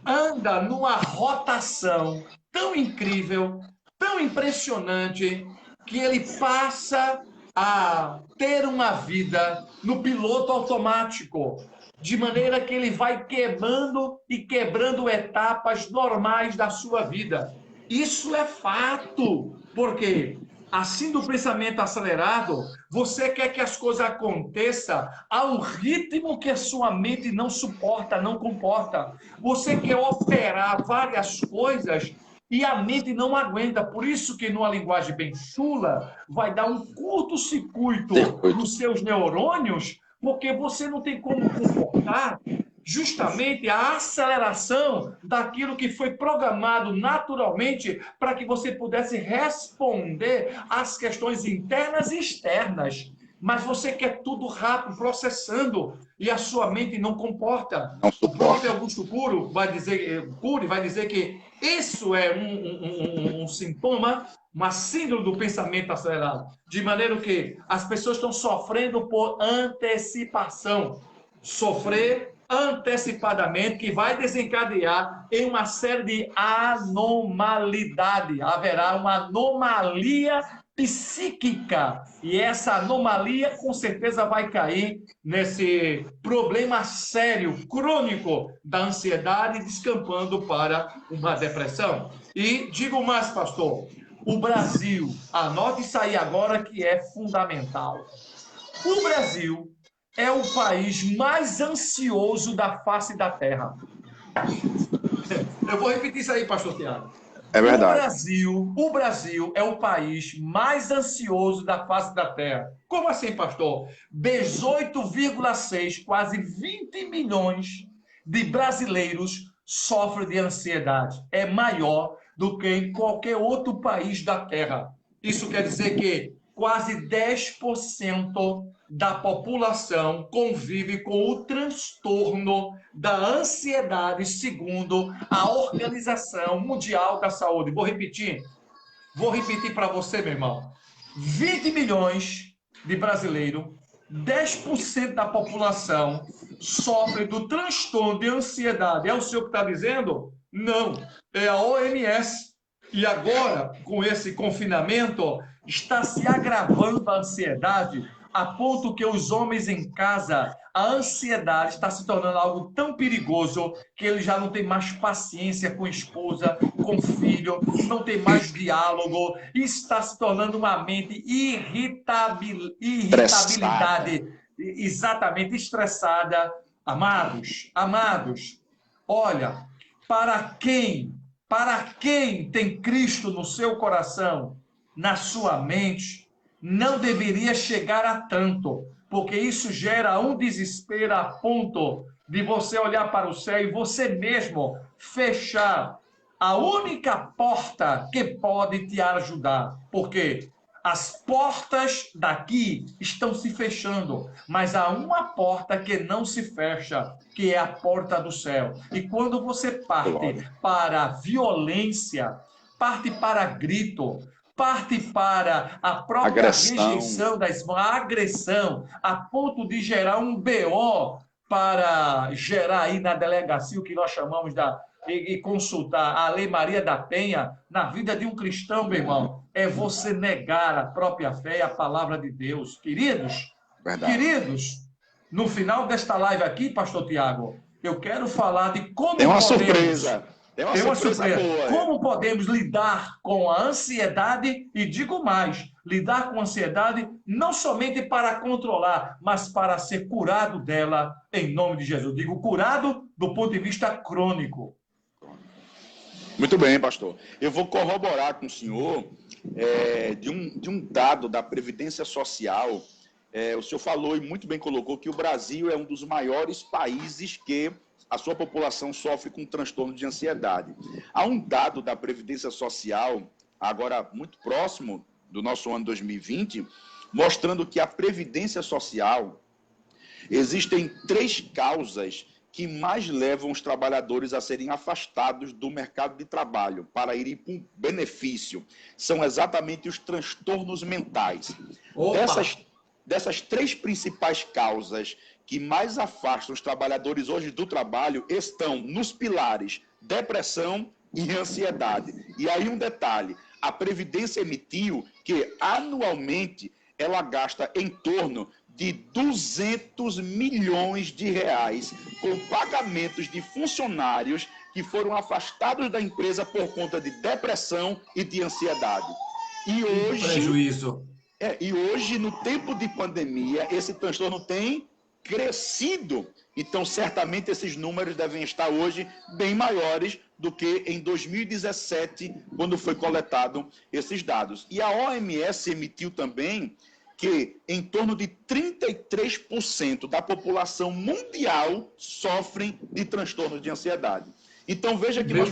[SPEAKER 1] andam numa rotação tão incrível, tão impressionante, que ele passa a ter uma vida no piloto automático, de maneira que ele vai queimando e quebrando etapas normais da sua vida. Isso é fato, porque assim do pensamento acelerado, você quer que as coisas aconteçam ao ritmo que a sua mente não suporta, não comporta. Você quer operar várias coisas e a mente não aguenta. Por isso que, numa linguagem bem chula, vai dar um curto-circuito nos seus neurônios, porque você não tem como comportar justamente a aceleração daquilo que foi programado naturalmente para que você pudesse responder às questões internas e externas. Mas você quer tudo rápido, processando, e a sua mente não comporta. O próprio Augusto Cury vai dizer que isso é um sintoma, uma síndrome do pensamento acelerado. De maneira que as pessoas estão sofrendo por antecipação. Sofrer antecipadamente, que vai desencadear em uma série de anormalidade. Haverá uma anomalia
[SPEAKER 4] psíquica. E essa anomalia com certeza vai cair nesse problema sério, crônico da ansiedade, descampando para uma depressão. E digo mais, pastor, o Brasil, anote isso aí agora que é fundamental. O Brasil é o país mais ansioso da face da Terra. Eu vou repetir isso aí, pastor Tiago.
[SPEAKER 3] É verdade.
[SPEAKER 4] O Brasil é o país mais ansioso da face da Terra. Como assim, pastor? 18,6, quase 20 milhões de brasileiros sofrem de ansiedade. É maior do que em qualquer outro país da Terra. Isso quer dizer que quase 10% da população convive com o transtorno da ansiedade, segundo a Organização Mundial da Saúde. Vou repetir para você, meu irmão. 20 milhões de brasileiros, 10% da população sofre do transtorno de ansiedade. É o senhor que está dizendo? Não, é a OMS. E agora, com esse confinamento, está se agravando a ansiedade, a ponto que os homens em casa, a ansiedade está se tornando algo tão perigoso que ele já não tem mais paciência com a esposa, com o filho, não tem mais diálogo, e está se tornando uma mente irritabilidade, exatamente estressada. Amados, olha, para quem tem Cristo no seu coração, na sua mente, não deveria chegar a tanto, porque isso gera um desespero a ponto de você olhar para o céu e você mesmo fechar a única porta que pode te ajudar. Porque as portas daqui estão se fechando, mas há uma porta que não se fecha, que é a porta do céu. E quando você parte para a violência, parte para grito, parte para a própria rejeição das mãos, a agressão, a ponto de gerar um BO para gerar aí na delegacia o que nós chamamos e consultar a Lei Maria da Penha, na vida de um cristão, meu irmão, é você negar a própria fé e a palavra de Deus. Queridos, no final desta live aqui, pastor Tiago, eu quero falar de como
[SPEAKER 3] Tem uma
[SPEAKER 4] podemos...
[SPEAKER 3] surpresa. Tem uma surpresa boa.
[SPEAKER 4] Como podemos lidar com a ansiedade, e digo mais, lidar com a ansiedade não somente para controlar, mas para ser curado dela em nome de Jesus. Digo curado do ponto de vista crônico.
[SPEAKER 3] Muito bem, pastor. Eu vou corroborar com o senhor de um dado da Previdência Social. O senhor falou e muito bem colocou que o Brasil é um dos maiores países que a sua população sofre com transtorno de ansiedade. Há um dado da Previdência Social, agora muito próximo do nosso ano 2020, mostrando que a Previdência Social, existem 3 causas que mais levam os trabalhadores a serem afastados do mercado de trabalho para irem para um benefício. São exatamente os transtornos mentais. Dessas 3 principais causas que mais afastam os trabalhadores hoje do trabalho estão nos pilares depressão e ansiedade. E aí um detalhe, a Previdência emitiu que anualmente ela gasta em torno de 200 milhões de reais com pagamentos de funcionários que foram afastados da empresa por conta de depressão e de ansiedade. E hoje,
[SPEAKER 4] prejuízo.
[SPEAKER 3] E hoje, no tempo de pandemia, esse transtorno tem crescido. Então, certamente, esses números devem estar hoje bem maiores do que em 2017, quando foi coletado esses dados. E a OMS emitiu também que em torno de 33% da população mundial sofrem de transtornos de ansiedade. Então, veja que nós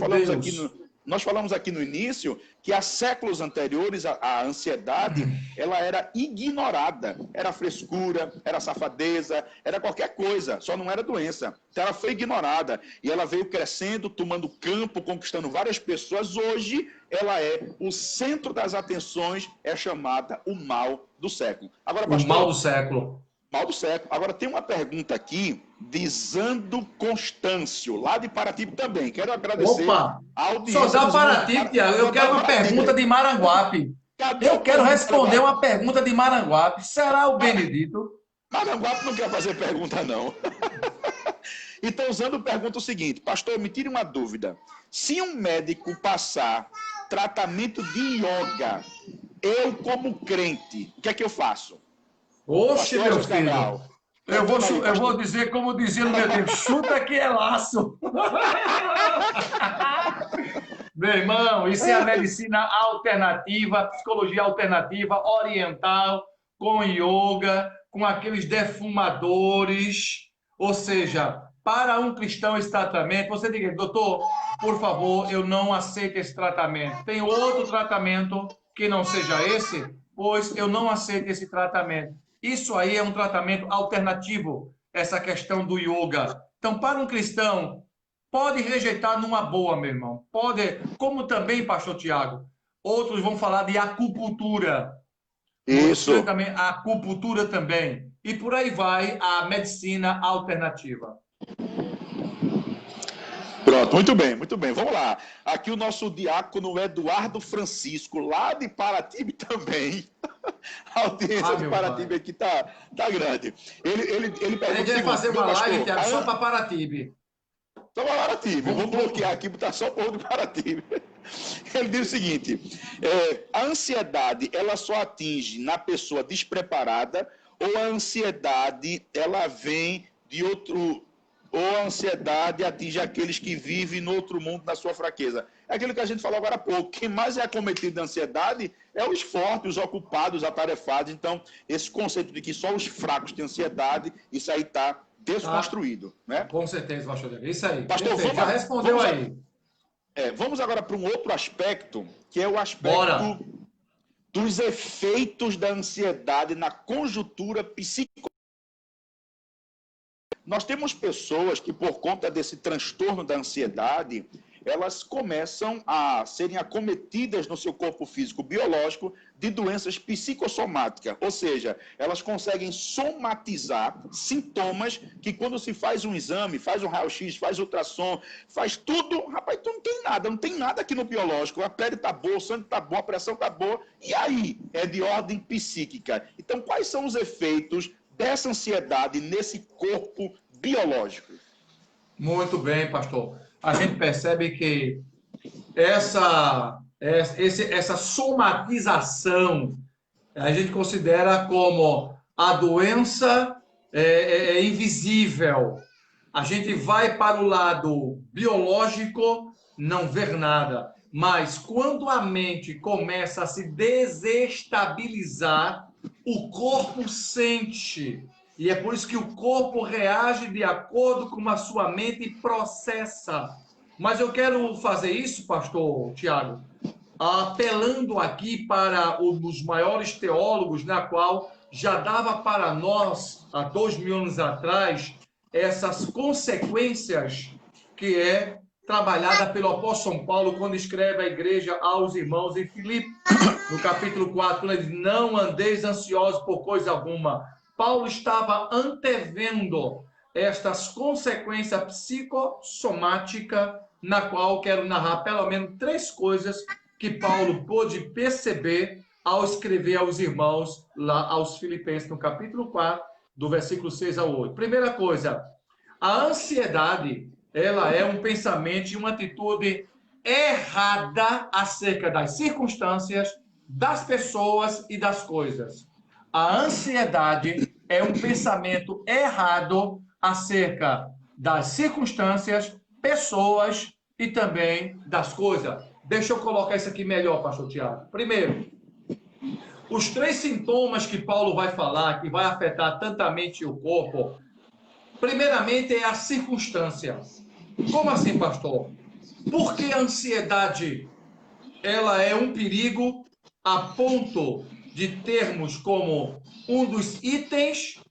[SPEAKER 3] falamos aqui no início que há séculos anteriores a ansiedade ela era ignorada, era frescura, era safadeza, era qualquer coisa, só não era doença. Então ela foi ignorada e ela veio crescendo, tomando campo, conquistando várias pessoas. Hoje ela é o centro das atenções, é chamada o mal do século. Agora, pastor,
[SPEAKER 4] o mal do século.
[SPEAKER 3] Mal do século. Agora, tem uma pergunta aqui de Zando Constâncio, lá de Paratibe também. Quero agradecer
[SPEAKER 4] a
[SPEAKER 3] audiência.
[SPEAKER 4] Só dá Paratibe, Tiago. Eu quero uma pergunta de Maranguape.
[SPEAKER 3] Cadê
[SPEAKER 4] Eu
[SPEAKER 3] o
[SPEAKER 4] quero
[SPEAKER 3] povo de
[SPEAKER 4] responder
[SPEAKER 3] Maranguape?
[SPEAKER 4] uma pergunta de Maranguape. Será o Benedito?
[SPEAKER 3] Maranguape não quer fazer pergunta, não. Então, Zando pergunta o seguinte: pastor, me tire uma dúvida. Se um médico passar tratamento de yoga, eu, como crente, o que é que eu faço?
[SPEAKER 4] Oxe,
[SPEAKER 3] Pastor
[SPEAKER 4] meu
[SPEAKER 3] Jesus
[SPEAKER 4] filho.
[SPEAKER 3] Cabral.
[SPEAKER 4] Eu vou,
[SPEAKER 3] Aí,
[SPEAKER 4] eu
[SPEAKER 3] pastor.
[SPEAKER 4] vou dizer como dizia no meu tempo: chuta que é laço. Meu irmão, isso é a medicina alternativa, a psicologia alternativa, oriental, com yoga, com aqueles defumadores. Ou seja, para um cristão esse tratamento, você diga, doutor, por favor, eu não aceito esse tratamento. Tem outro tratamento que não seja esse? Pois eu não aceito esse tratamento. Isso aí é um tratamento alternativo, essa questão do yoga. Então, para um cristão, pode rejeitar numa boa, meu irmão. Pode, como também, pastor Tiago, outros vão falar de acupuntura. Muitos
[SPEAKER 3] Isso.
[SPEAKER 4] também, a acupuntura também. E por aí vai a medicina alternativa.
[SPEAKER 3] Pronto, muito bem, muito bem. Vamos lá. Aqui o nosso diácono Eduardo Francisco, lá de Paratibe também. A audiência de
[SPEAKER 4] meu
[SPEAKER 3] Paratibe
[SPEAKER 4] pai.
[SPEAKER 3] aqui tá grande. Ele
[SPEAKER 4] A gente
[SPEAKER 3] pergunta o
[SPEAKER 4] vai
[SPEAKER 3] seguinte:
[SPEAKER 4] fazer
[SPEAKER 3] meu
[SPEAKER 4] uma
[SPEAKER 3] pastor,
[SPEAKER 4] live, Tiago, só para Paratibe.
[SPEAKER 3] só para Paratibe, vamos bloquear aqui, botar só o povo de Paratibe. Ele diz o seguinte: a ansiedade, ela só atinge na pessoa despreparada, ou a ansiedade, ela vem de outro, ou a ansiedade atinge aqueles que vivem no outro mundo na sua fraqueza. É aquilo que a gente falou agora há pouco. Quem mais é acometido da ansiedade é os fortes, os ocupados, os atarefados. Então, esse conceito de que só os fracos têm ansiedade, isso aí está desconstruído, né?
[SPEAKER 4] Com certeza, pastor Tiago. Isso aí.
[SPEAKER 3] Pastor,
[SPEAKER 4] Perfeito. Já respondeu aí.
[SPEAKER 3] Vamos agora para um outro aspecto, que é o aspecto
[SPEAKER 4] Bora.
[SPEAKER 3] dos efeitos da ansiedade na conjuntura psicológica. Nós temos pessoas que, por conta desse transtorno da ansiedade, elas começam a serem acometidas no seu corpo físico biológico de doenças psicossomáticas, ou seja, elas conseguem somatizar sintomas que, quando se faz um exame, faz um raio-x, faz ultrassom, faz tudo, rapaz, tu não tem nada aqui no biológico, a pele está boa, o sangue está bom, a pressão está boa, e aí? É de ordem psíquica. Então, quais são os efeitos dessa ansiedade nesse corpo biológico?
[SPEAKER 4] Muito bem, pastor. A gente percebe que essa somatização a gente considera como a doença invisível. A gente vai para o lado biológico, não ver nada. Mas quando a mente começa a se desestabilizar, o corpo sente. E é por isso que o corpo reage de acordo com a sua mente e processa. Mas eu quero fazer isso, pastor Tiago, apelando aqui para um dos maiores teólogos, na qual já dava para nós, há 2000 anos atrás, essas consequências que é trabalhada pelo apóstolo São Paulo quando escreve à igreja aos irmãos em Filipe, no capítulo 4, quando ele diz, não andeis ansiosos por coisa alguma. Paulo estava antevendo estas consequências psicossomáticas, na qual quero narrar pelo menos 3 coisas que Paulo pôde perceber ao escrever aos irmãos lá aos Filipenses, no capítulo 4, do versículo 6 ao 8. Primeira coisa, a ansiedade, ela é um pensamento e uma atitude errada acerca das circunstâncias, das pessoas e das coisas. A ansiedade é um pensamento errado acerca das circunstâncias, pessoas e também das coisas. Deixa eu colocar isso aqui melhor, pastor Tiago. Primeiro, os 3 sintomas que Paulo vai falar, que vai afetar tanto a mente e o corpo, primeiramente é a circunstância. Como assim, pastor? Porque a ansiedade, ela é um perigo a ponto de termos como um dos itens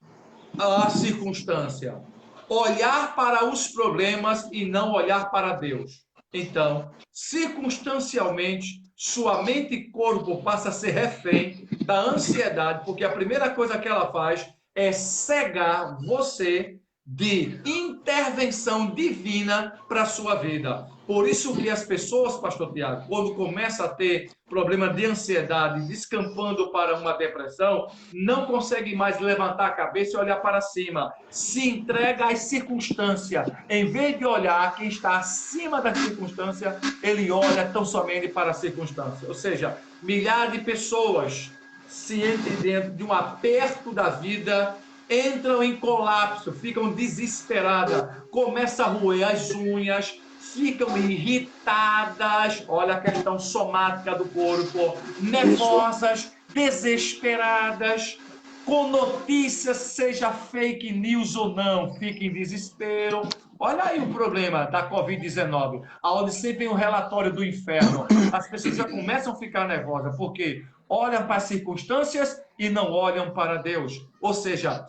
[SPEAKER 4] a circunstância. Olhar para os problemas e não olhar para Deus. Então, circunstancialmente, sua mente e corpo passa a ser refém da ansiedade, porque a primeira coisa que ela faz é cegar você de intervenção divina para a sua vida. Por isso que as pessoas, pastor Tiago, quando começam a ter problema de ansiedade, descampando para uma depressão, não conseguem mais levantar a cabeça e olhar para cima. Se entrega às circunstâncias. Em vez de olhar quem está acima da circunstância, ele olha tão somente para a circunstância. Ou seja, milhares de pessoas se entram dentro de um aperto da vida, entram em colapso, ficam desesperadas, começam a roer as unhas, ficam irritadas, olha a questão somática do corpo, nervosas, desesperadas, com notícias, seja fake news ou não, fica em desespero. Olha aí o problema da Covid-19, onde sempre tem um relatório do inferno. As pessoas já começam a ficar nervosas, porque olham para as circunstâncias e não olham para Deus. Ou seja,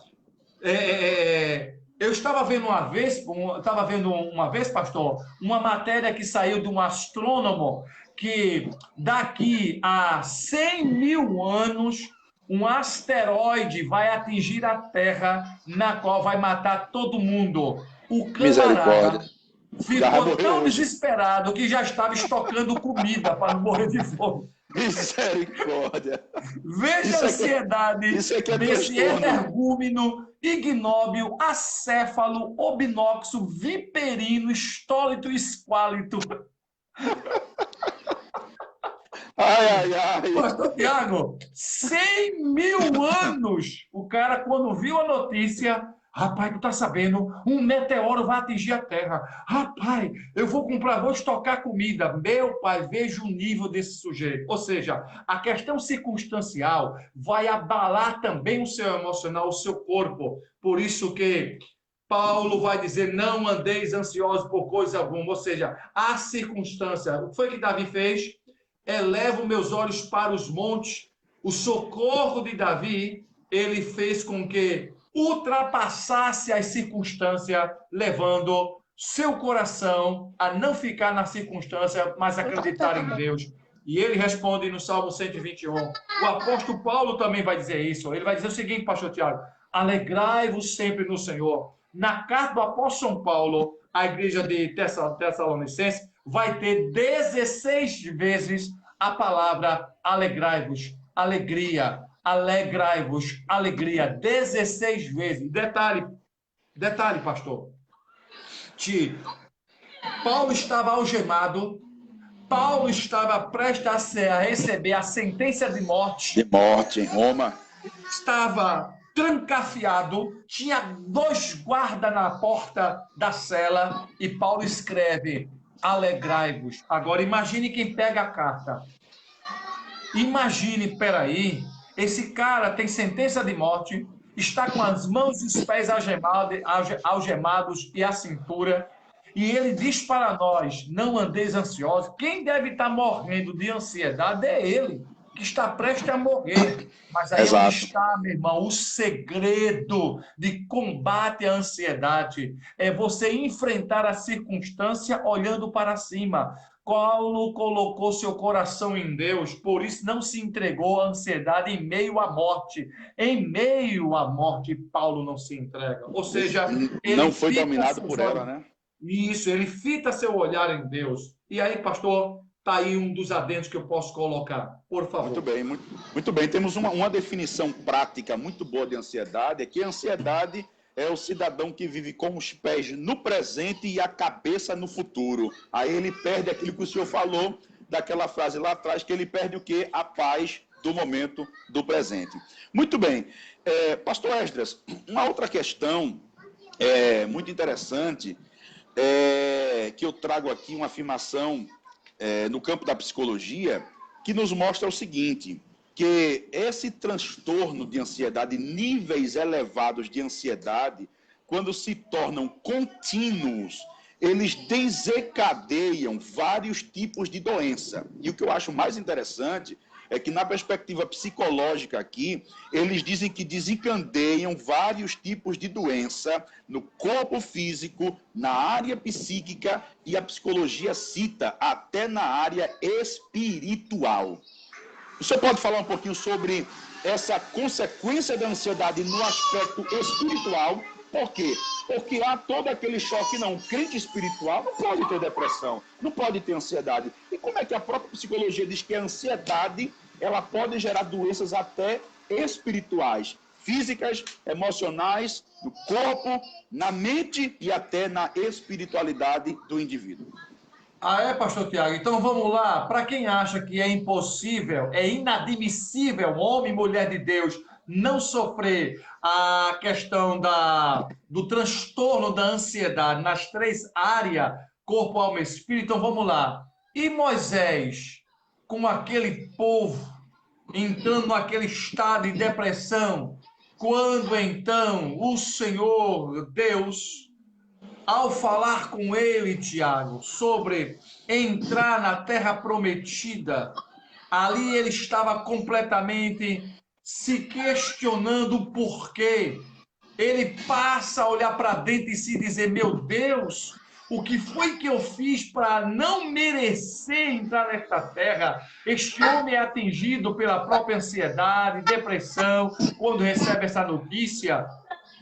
[SPEAKER 4] eu estava vendo uma vez, pastor, uma matéria que saiu de um astrônomo que daqui a 100 mil anos um asteroide vai atingir a Terra, na qual vai matar todo mundo. O camarada ficou tão desesperado que já estava estocando comida para não morrer de fome.
[SPEAKER 3] Misericórdia.
[SPEAKER 4] Veja a ansiedade desse energúmeno, ignóbil, acéfalo, obnoxo, viperino, estólito e esquálito.
[SPEAKER 3] Ai.
[SPEAKER 4] Pastor Tiago, 100 mil anos. O cara, quando viu a notícia, rapaz, tu tá sabendo, um meteoro vai atingir a Terra. Rapaz, eu vou estocar comida. Meu pai, veja o nível desse sujeito. Ou seja, a questão circunstancial vai abalar também o seu emocional, o seu corpo. Por isso que Paulo vai dizer, não andeis ansiosos por coisa alguma. Ou seja, a circunstância. O que foi que Davi fez? Elevo meus olhos para os montes. O socorro de Davi, ele fez com que ultrapassasse as circunstâncias, levando seu coração a não ficar na circunstância, mas acreditar em Deus. E ele responde no Salmo 121. O apóstolo Paulo também vai dizer isso. Ele vai dizer o seguinte, pastor Tiago, alegrai-vos sempre no Senhor. Na carta do apóstolo São Paulo, a igreja de Tessalonicenses vai ter 16 vezes a palavra alegrai-vos, alegria, alegrai-vos, alegria, 16 vezes. Detalhe, pastor. Paulo estava algemado, Paulo estava prestes a receber a sentença de morte.
[SPEAKER 3] De morte em Roma.
[SPEAKER 4] Estava trancafiado, tinha 2 guardas na porta da cela e Paulo escreve, alegrai-vos. Agora imagine quem pega a carta. Imagine, peraí, esse cara tem sentença de morte, está com as mãos e os pés algemados e a cintura, e ele diz para nós, não andeis ansiosos. Quem deve estar morrendo de ansiedade é ele, que está prestes a morrer. Mas aí onde está, meu irmão, o segredo de combate à ansiedade é você enfrentar a circunstância olhando para cima. Paulo colocou seu coração em Deus, por isso não se entregou à ansiedade em meio à morte. Em meio à morte, Paulo não se entrega. Ou seja, ele
[SPEAKER 3] não foi dominado por ela, né?
[SPEAKER 4] Isso, ele fita seu olhar em Deus. E aí, pastor, está aí um dos adendos que eu posso colocar. Por favor.
[SPEAKER 3] Muito bem, muito bem. Temos uma definição prática muito boa de ansiedade, é que a ansiedade é o cidadão que vive com os pés no presente e a cabeça no futuro. Aí ele perde aquilo que o senhor falou, daquela frase lá atrás, que ele perde o quê? A paz do momento do presente. Muito bem. Pastor Esdras, uma outra questão muito interessante, que eu trago aqui uma afirmação no campo da psicologia, que nos mostra o seguinte, que esse transtorno de ansiedade, níveis elevados de ansiedade, quando se tornam contínuos, eles desencadeiam vários tipos de doença. E o que eu acho mais interessante é que, na perspectiva psicológica aqui, eles dizem que desencadeiam vários tipos de doença no corpo físico, na área psíquica, e a psicologia cita até na área espiritual. O senhor pode falar um pouquinho sobre essa consequência da ansiedade no aspecto espiritual? Por quê? Porque há todo aquele choque, não. Um crente espiritual não pode ter depressão, não pode ter ansiedade. E como é que a própria psicologia diz que a ansiedade, ela pode gerar doenças até espirituais, físicas, emocionais, do corpo, na mente e até na espiritualidade do indivíduo?
[SPEAKER 4] Ah, é, pastor Tiago? Então vamos lá. Para quem acha que é impossível, é inadmissível, homem e mulher de Deus, não sofrer a questão do transtorno da ansiedade nas 3 áreas, corpo, alma e espírito, então vamos lá. E Moisés, com aquele povo, entrando naquele estado de depressão, quando então o Senhor Deus, ao falar com ele, Tiago, sobre entrar na terra prometida, ali ele estava completamente se questionando o porquê. Ele passa a olhar para dentro e se dizer: meu Deus, o que foi que eu fiz para não merecer entrar nesta terra? Este homem é atingido pela própria ansiedade, depressão, quando recebe essa notícia.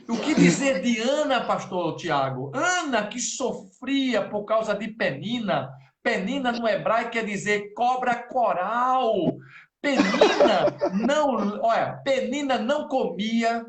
[SPEAKER 4] O que dizer de Ana, pastor Tiago? Ana, que sofria por causa de Penina. Penina no hebraico quer dizer cobra coral. Penina não comia,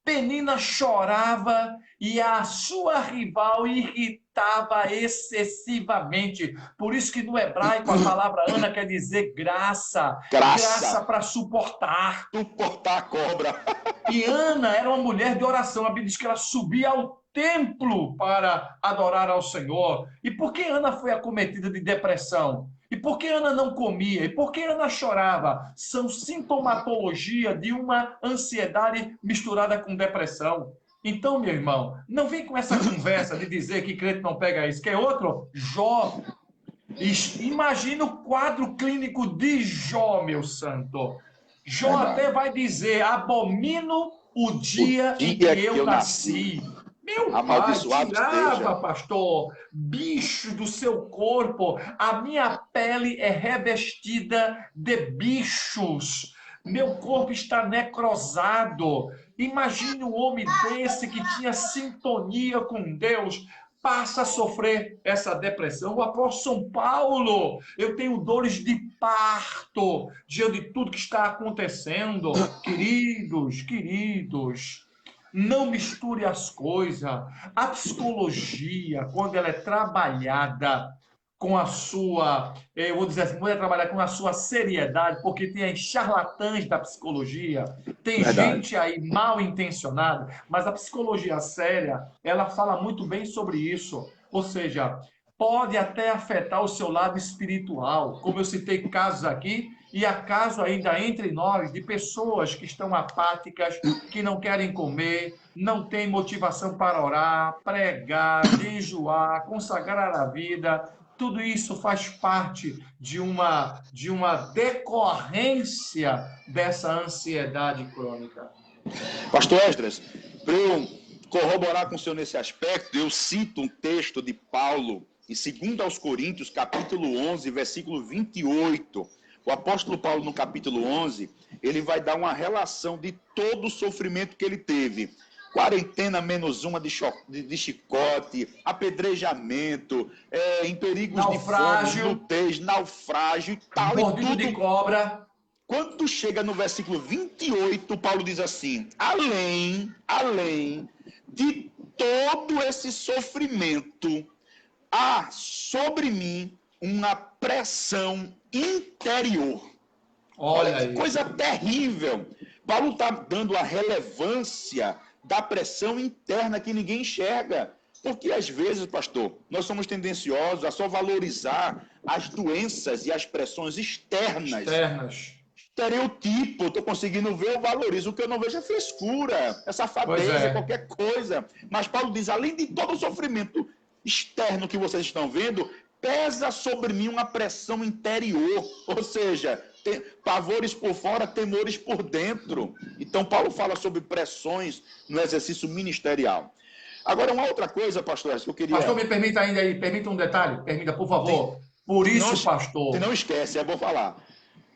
[SPEAKER 4] Penina chorava e a sua rival irritava excessivamente. Por isso que no hebraico a palavra Ana quer dizer graça. Graça para suportar.
[SPEAKER 3] Suportar a cobra.
[SPEAKER 4] E Ana era uma mulher de oração. A Bíblia diz que ela subia ao templo para adorar ao Senhor. E por que Ana foi acometida de depressão? E por que Ana não comia? E por que Ana chorava? São sintomatologia de uma ansiedade misturada com depressão. Então, meu irmão, não vem com essa conversa de dizer que crente não pega isso. Quer outro? Jó. Imagina o quadro clínico de Jó, meu santo. Jó até vai dizer: abomino o dia em que eu nasci. Meu pai, tirava, pastor, bicho do seu corpo. A minha pele é revestida de bichos. Meu corpo está necrosado. Imagine um homem desse que tinha sintonia com Deus, passa a sofrer essa depressão. O apóstolo São Paulo: eu tenho dores de parto diante de tudo que está acontecendo. Queridos, não misture as coisas. A psicologia, quando ela é trabalhada com a sua, eu vou dizer assim, quando é trabalhada com a sua seriedade, porque tem aí charlatães da psicologia, tem gente aí mal intencionada, mas a psicologia séria, ela fala muito bem sobre isso. Ou seja, pode até afetar o seu lado espiritual, como eu citei casos aqui, e há casos ainda entre nós de pessoas que estão apáticas, que não querem comer, não têm motivação para orar, pregar, jejuar, consagrar a vida. Tudo isso faz parte de uma decorrência dessa ansiedade crônica.
[SPEAKER 3] Pastor Esdras, para eu corroborar com o senhor nesse aspecto, eu cito um texto de Paulo em 2 Coríntios, capítulo 11, versículo 28. O apóstolo Paulo, no capítulo 11, ele vai dar uma relação de todo o sofrimento que ele teve. Quarentena -1 de chicote, apedrejamento, em perigos
[SPEAKER 4] naufrágio,
[SPEAKER 3] de fome, nudez, naufrágio e tal.
[SPEAKER 4] Mordido de cobra.
[SPEAKER 3] Quando chega no versículo 28, Paulo diz assim: além de todo esse sofrimento, há sobre mim uma pressão interior. Olha que coisa terrível. Paulo está dando a relevância da pressão interna que ninguém enxerga. Porque às vezes, pastor, nós somos tendenciosos a só valorizar as doenças e as pressões externas. Estereotipo, estou conseguindo ver, eu valorizo. O que eu não vejo é frescura, é safadeza, qualquer coisa. Mas Paulo diz: além de todo o sofrimento externo que vocês estão vendo, pesa sobre mim uma pressão interior. Ou seja, pavores por fora, temores por dentro. Então, Paulo fala sobre pressões no exercício ministerial. Agora, uma outra coisa, pastor, que eu queria...
[SPEAKER 4] Pastor, me permita ainda aí, permita um detalhe, por favor. Por isso, pastor...
[SPEAKER 3] Não esquece, vou falar.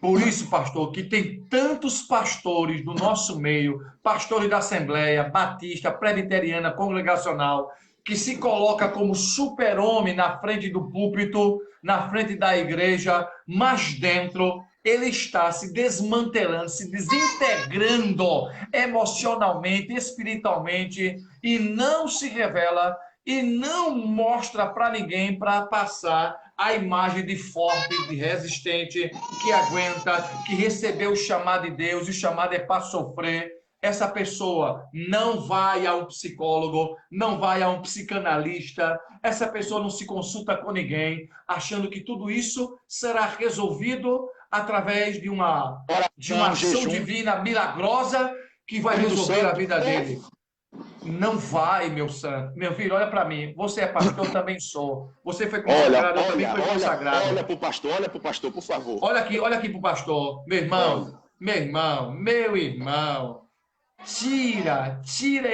[SPEAKER 4] Por isso, pastor, que tem tantos pastores do nosso meio, pastores da Assembleia, Batista, Presbiteriana, Congregacional, que se coloca como super-homem na frente do púlpito, na frente da igreja, mas dentro ele está se desmantelando, se desintegrando emocionalmente, espiritualmente, e não se revela e não mostra para ninguém para passar a imagem de forte, de resistente, que aguenta, que recebeu o chamado de Deus, e o chamado é para sofrer. Essa pessoa não vai a um psicólogo, não vai a um psicanalista, essa pessoa não se consulta com ninguém, achando que tudo isso será resolvido através de uma ação divina milagrosa que vai resolver a vida dele. Não vai, meu santo. Meu filho, olha para mim. Você é pastor, eu também sou. Você foi consagrado, eu também fui consagrado.
[SPEAKER 3] Olha para o pastor, por favor.
[SPEAKER 4] Olha aqui pro pastor. Meu irmão, meu irmão. Tira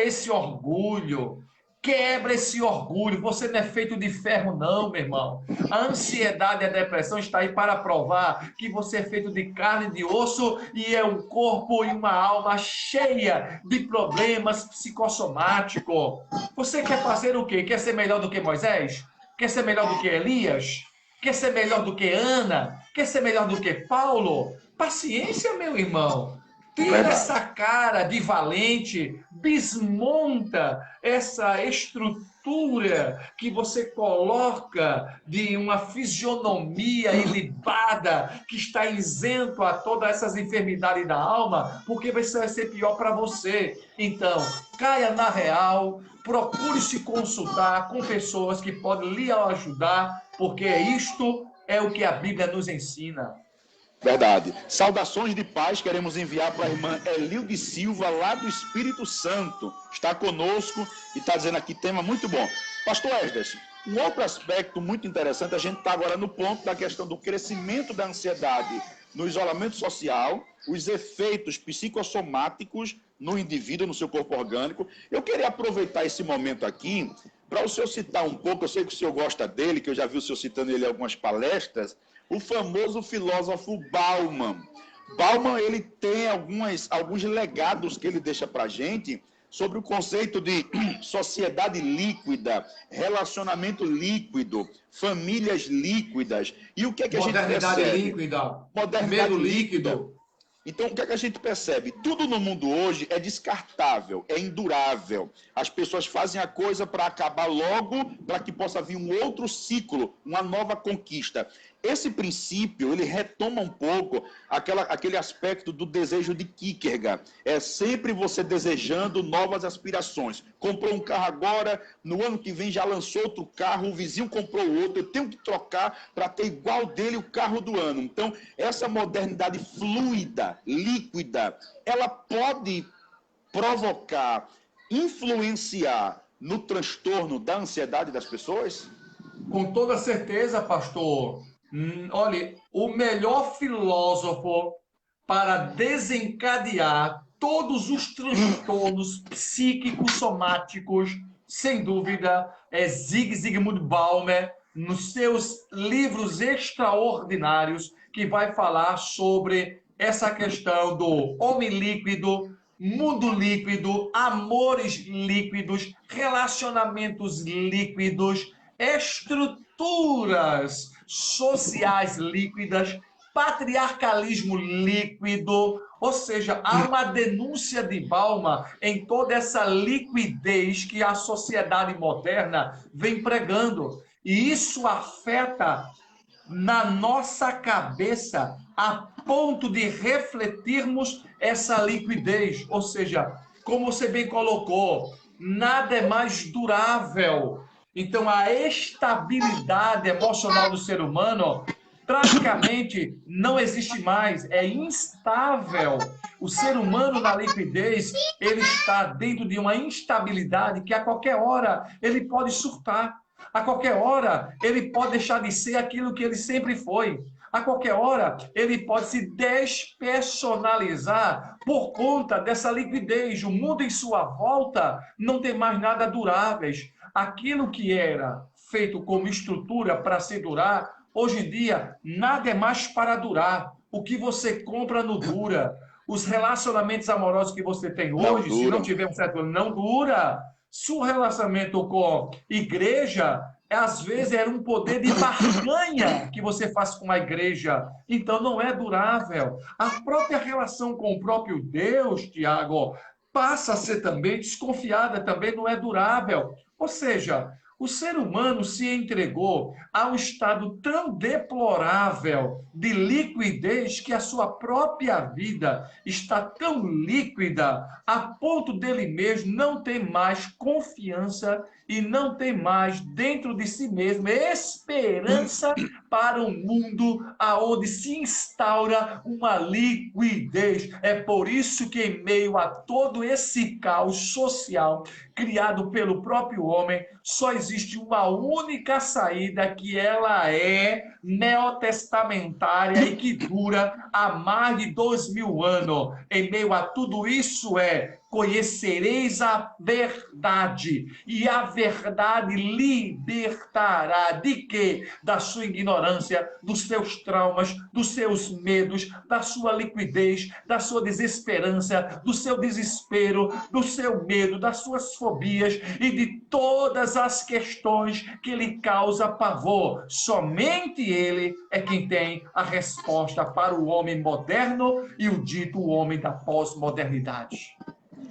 [SPEAKER 4] esse orgulho. Quebra esse orgulho. Você não é feito de ferro, não, meu irmão. A ansiedade e a depressão está aí para provar que você é feito de carne e de osso e é um corpo e uma alma cheia de problemas psicossomáticos. Você quer fazer o quê? Quer ser melhor do que Moisés? Quer ser melhor do que Elias? Quer ser melhor do que Ana? Quer ser melhor do que Paulo? Paciência, meu irmão. Tira essa cara de valente, desmonta essa estrutura que você coloca de uma fisionomia ilibada, que está isento a todas essas enfermidades da alma, porque vai ser pior para você. Então, caia na real, procure se consultar com pessoas que podem lhe ajudar, porque isto é o que a Bíblia nos ensina.
[SPEAKER 3] Verdade. Saudações de paz queremos enviar para a irmã Elilde Silva, lá do Espírito Santo. Está conosco e está dizendo aqui, tema muito bom. Pastor Esdras, um outro aspecto muito interessante, a gente está agora no ponto da questão do crescimento da ansiedade no isolamento social, os efeitos psicossomáticos no indivíduo, no seu corpo orgânico. Eu queria aproveitar esse momento aqui para o senhor citar um pouco, eu sei que o senhor gosta dele, que eu já vi o senhor citando ele em algumas palestras, o famoso filósofo Bauman. Bauman, ele tem alguns legados que ele deixa para a gente sobre o conceito de sociedade líquida, relacionamento líquido, famílias líquidas. E o que é que a gente percebe?
[SPEAKER 4] Modernidade líquida.
[SPEAKER 3] Modernidade líquida. Então, o que é que a gente percebe? Tudo no mundo hoje é descartável, é indurável. As pessoas fazem a coisa para acabar logo, para que possa vir um outro ciclo, uma nova conquista. Esse princípio, ele retoma um pouco aquele aspecto do desejo de Kierkegaard. É sempre você desejando novas aspirações. Comprou um carro agora, no ano que vem já lançou outro carro, o vizinho comprou outro, eu tenho que trocar para ter igual dele o carro do ano. Então, essa modernidade fluida, líquida, ela pode provocar, influenciar no transtorno da ansiedade das pessoas?
[SPEAKER 4] Com toda certeza, pastor. Olha, o melhor filósofo para desencadear todos os transtornos psíquicos somáticos, sem dúvida, é Zygmunt Bauman, nos seus livros extraordinários, que vai falar sobre essa questão do homem líquido, mundo líquido, amores líquidos, relacionamentos líquidos, estruturas sociais líquidas, patriarcalismo líquido, ou seja, há uma denúncia de Bauman em toda essa liquidez que a sociedade moderna vem pregando. E isso afeta na nossa cabeça a ponto de refletirmos essa liquidez. Ou seja, como você bem colocou, nada é mais durável. Então, a estabilidade emocional do ser humano praticamente não existe mais, é instável. O ser humano na liquidez, ele está dentro de uma instabilidade que a qualquer hora ele pode surtar. A qualquer hora ele pode deixar de ser aquilo que ele sempre foi. A qualquer hora ele pode se despersonalizar por conta dessa liquidez. O mundo em sua volta não tem mais nada duráveis. Aquilo que era feito como estrutura para se durar, hoje em dia, nada é mais para durar. O que você compra não dura. Os relacionamentos amorosos que você tem
[SPEAKER 3] Não
[SPEAKER 4] hoje, se
[SPEAKER 3] duram.
[SPEAKER 4] não tiver um certo, não dura. Seu relacionamento com igreja, às vezes era um poder de barganha que você faz com a igreja. Então não é durável. A própria relação com o próprio Deus, Tiago, passa a ser também desconfiada, também não é durável. Ou seja, o ser humano se entregou a um estado tão deplorável de liquidez que a sua própria vida está tão líquida a ponto dele mesmo não ter mais confiança e não ter mais dentro de si mesmo esperança para um mundo aonde se instaura uma liquidez. É por isso que em meio a todo esse caos social criado pelo próprio homem, só existe uma única saída, que ela é neotestamentária e que dura há mais de 2000 anos. Em meio a tudo isso conhecereis a verdade, e a verdade libertará de quê? Da sua ignorância, dos seus traumas, dos seus medos, da sua liquidez, da sua desesperança, do seu desespero, do seu medo, das suas fobias e de todas as questões que lhe causa pavor. Somente ele é quem tem a resposta para o homem moderno e o dito homem da pós-modernidade.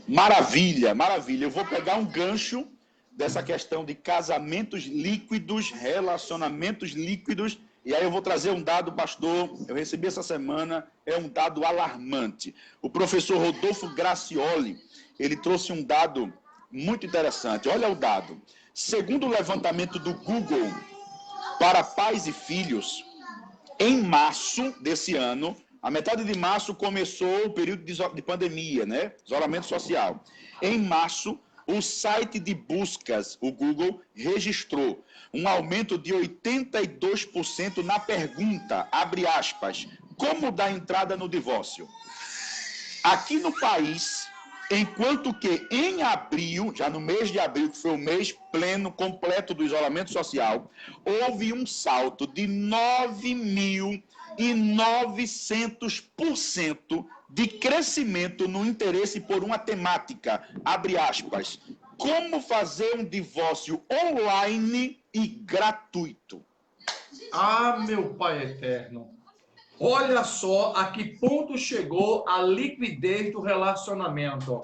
[SPEAKER 3] Maravilha, maravilha. Eu vou pegar um gancho dessa questão de casamentos líquidos, relacionamentos líquidos, e aí eu vou trazer um dado, pastor, eu recebi essa semana, é um dado alarmante. O professor Rodolfo Gracioli, ele trouxe um dado muito interessante. Olha o dado. Segundo o levantamento do Google para pais e filhos, em março desse ano, a metade de março começou o período de pandemia, né? Isolamento social. Em março, o site de buscas, o Google, registrou um aumento de 82% na pergunta, abre aspas, como dar entrada no divórcio? Aqui no país, enquanto que em abril, já no mês de abril, que foi o mês pleno, completo do isolamento social, houve um salto de 9.900% de crescimento no interesse por uma temática, abre aspas, como fazer um divórcio online e gratuito.
[SPEAKER 4] Ah, meu Pai eterno, olha só a que ponto chegou a liquidez do relacionamento.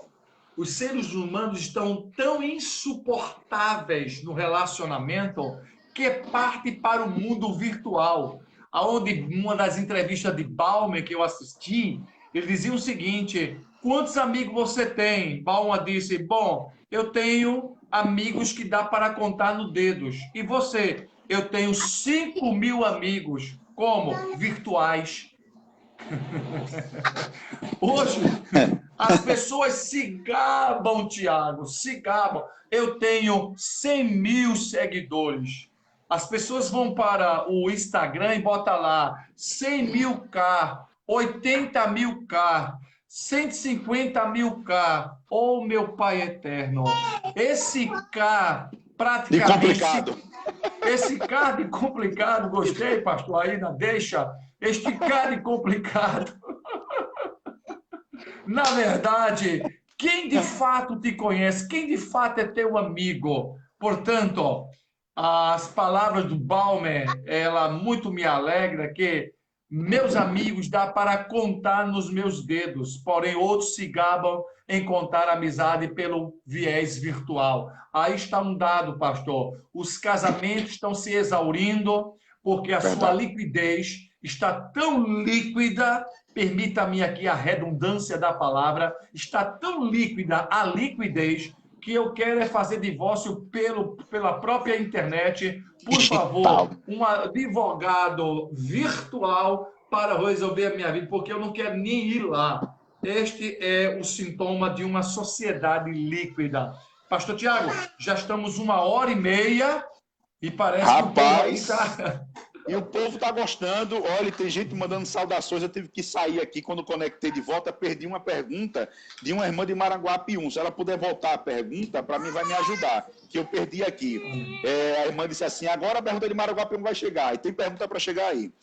[SPEAKER 4] Os seres humanos estão tão insuportáveis no relacionamento que parte para o mundo virtual. Aonde uma das entrevistas de Balmer que eu assisti, ele dizia o seguinte: quantos amigos você tem? Balmer disse: bom, eu tenho amigos que dá para contar nos dedos. E você? Eu tenho 5.000 amigos. Como? Virtuais. Hoje, as pessoas se gabam, Tiago, se gabam. Eu tenho 100.000 seguidores. As pessoas vão para o Instagram e botam lá 100.000K, 80.000K, 150.000K. Oh, meu Pai eterno, esse K praticamente...
[SPEAKER 3] E complicado.
[SPEAKER 4] Esse K de complicado, gostei, pastor, aí na deixa. Este K de complicado. Na verdade, quem de fato te conhece, quem de fato é teu amigo? Portanto, as palavras do Balmer, ela muito me alegra, que meus amigos dá para contar nos meus dedos, porém outros se gabam em contar amizade pelo viés virtual. Aí está um dado, pastor. Os casamentos estão se exaurindo porque a sua liquidez está tão líquida, permita-me aqui a redundância da palavra, está tão líquida a liquidez que eu quero fazer divórcio pela própria internet. Por favor, um advogado virtual para resolver a minha vida, porque eu não quero nem ir lá. Este é o sintoma de uma sociedade líquida. Pastor Tiago, já estamos 1h30 e parece que o povo aí está...
[SPEAKER 3] E o povo está gostando. Olha, tem gente mandando saudações. Eu tive que sair aqui quando conectei de volta. Perdi uma pergunta de uma irmã de Maranguapium. Se ela puder voltar a pergunta, para mim vai me ajudar, que eu perdi aqui. A irmã disse assim: agora a pergunta de Maranguapium vai chegar. E tem pergunta para chegar aí.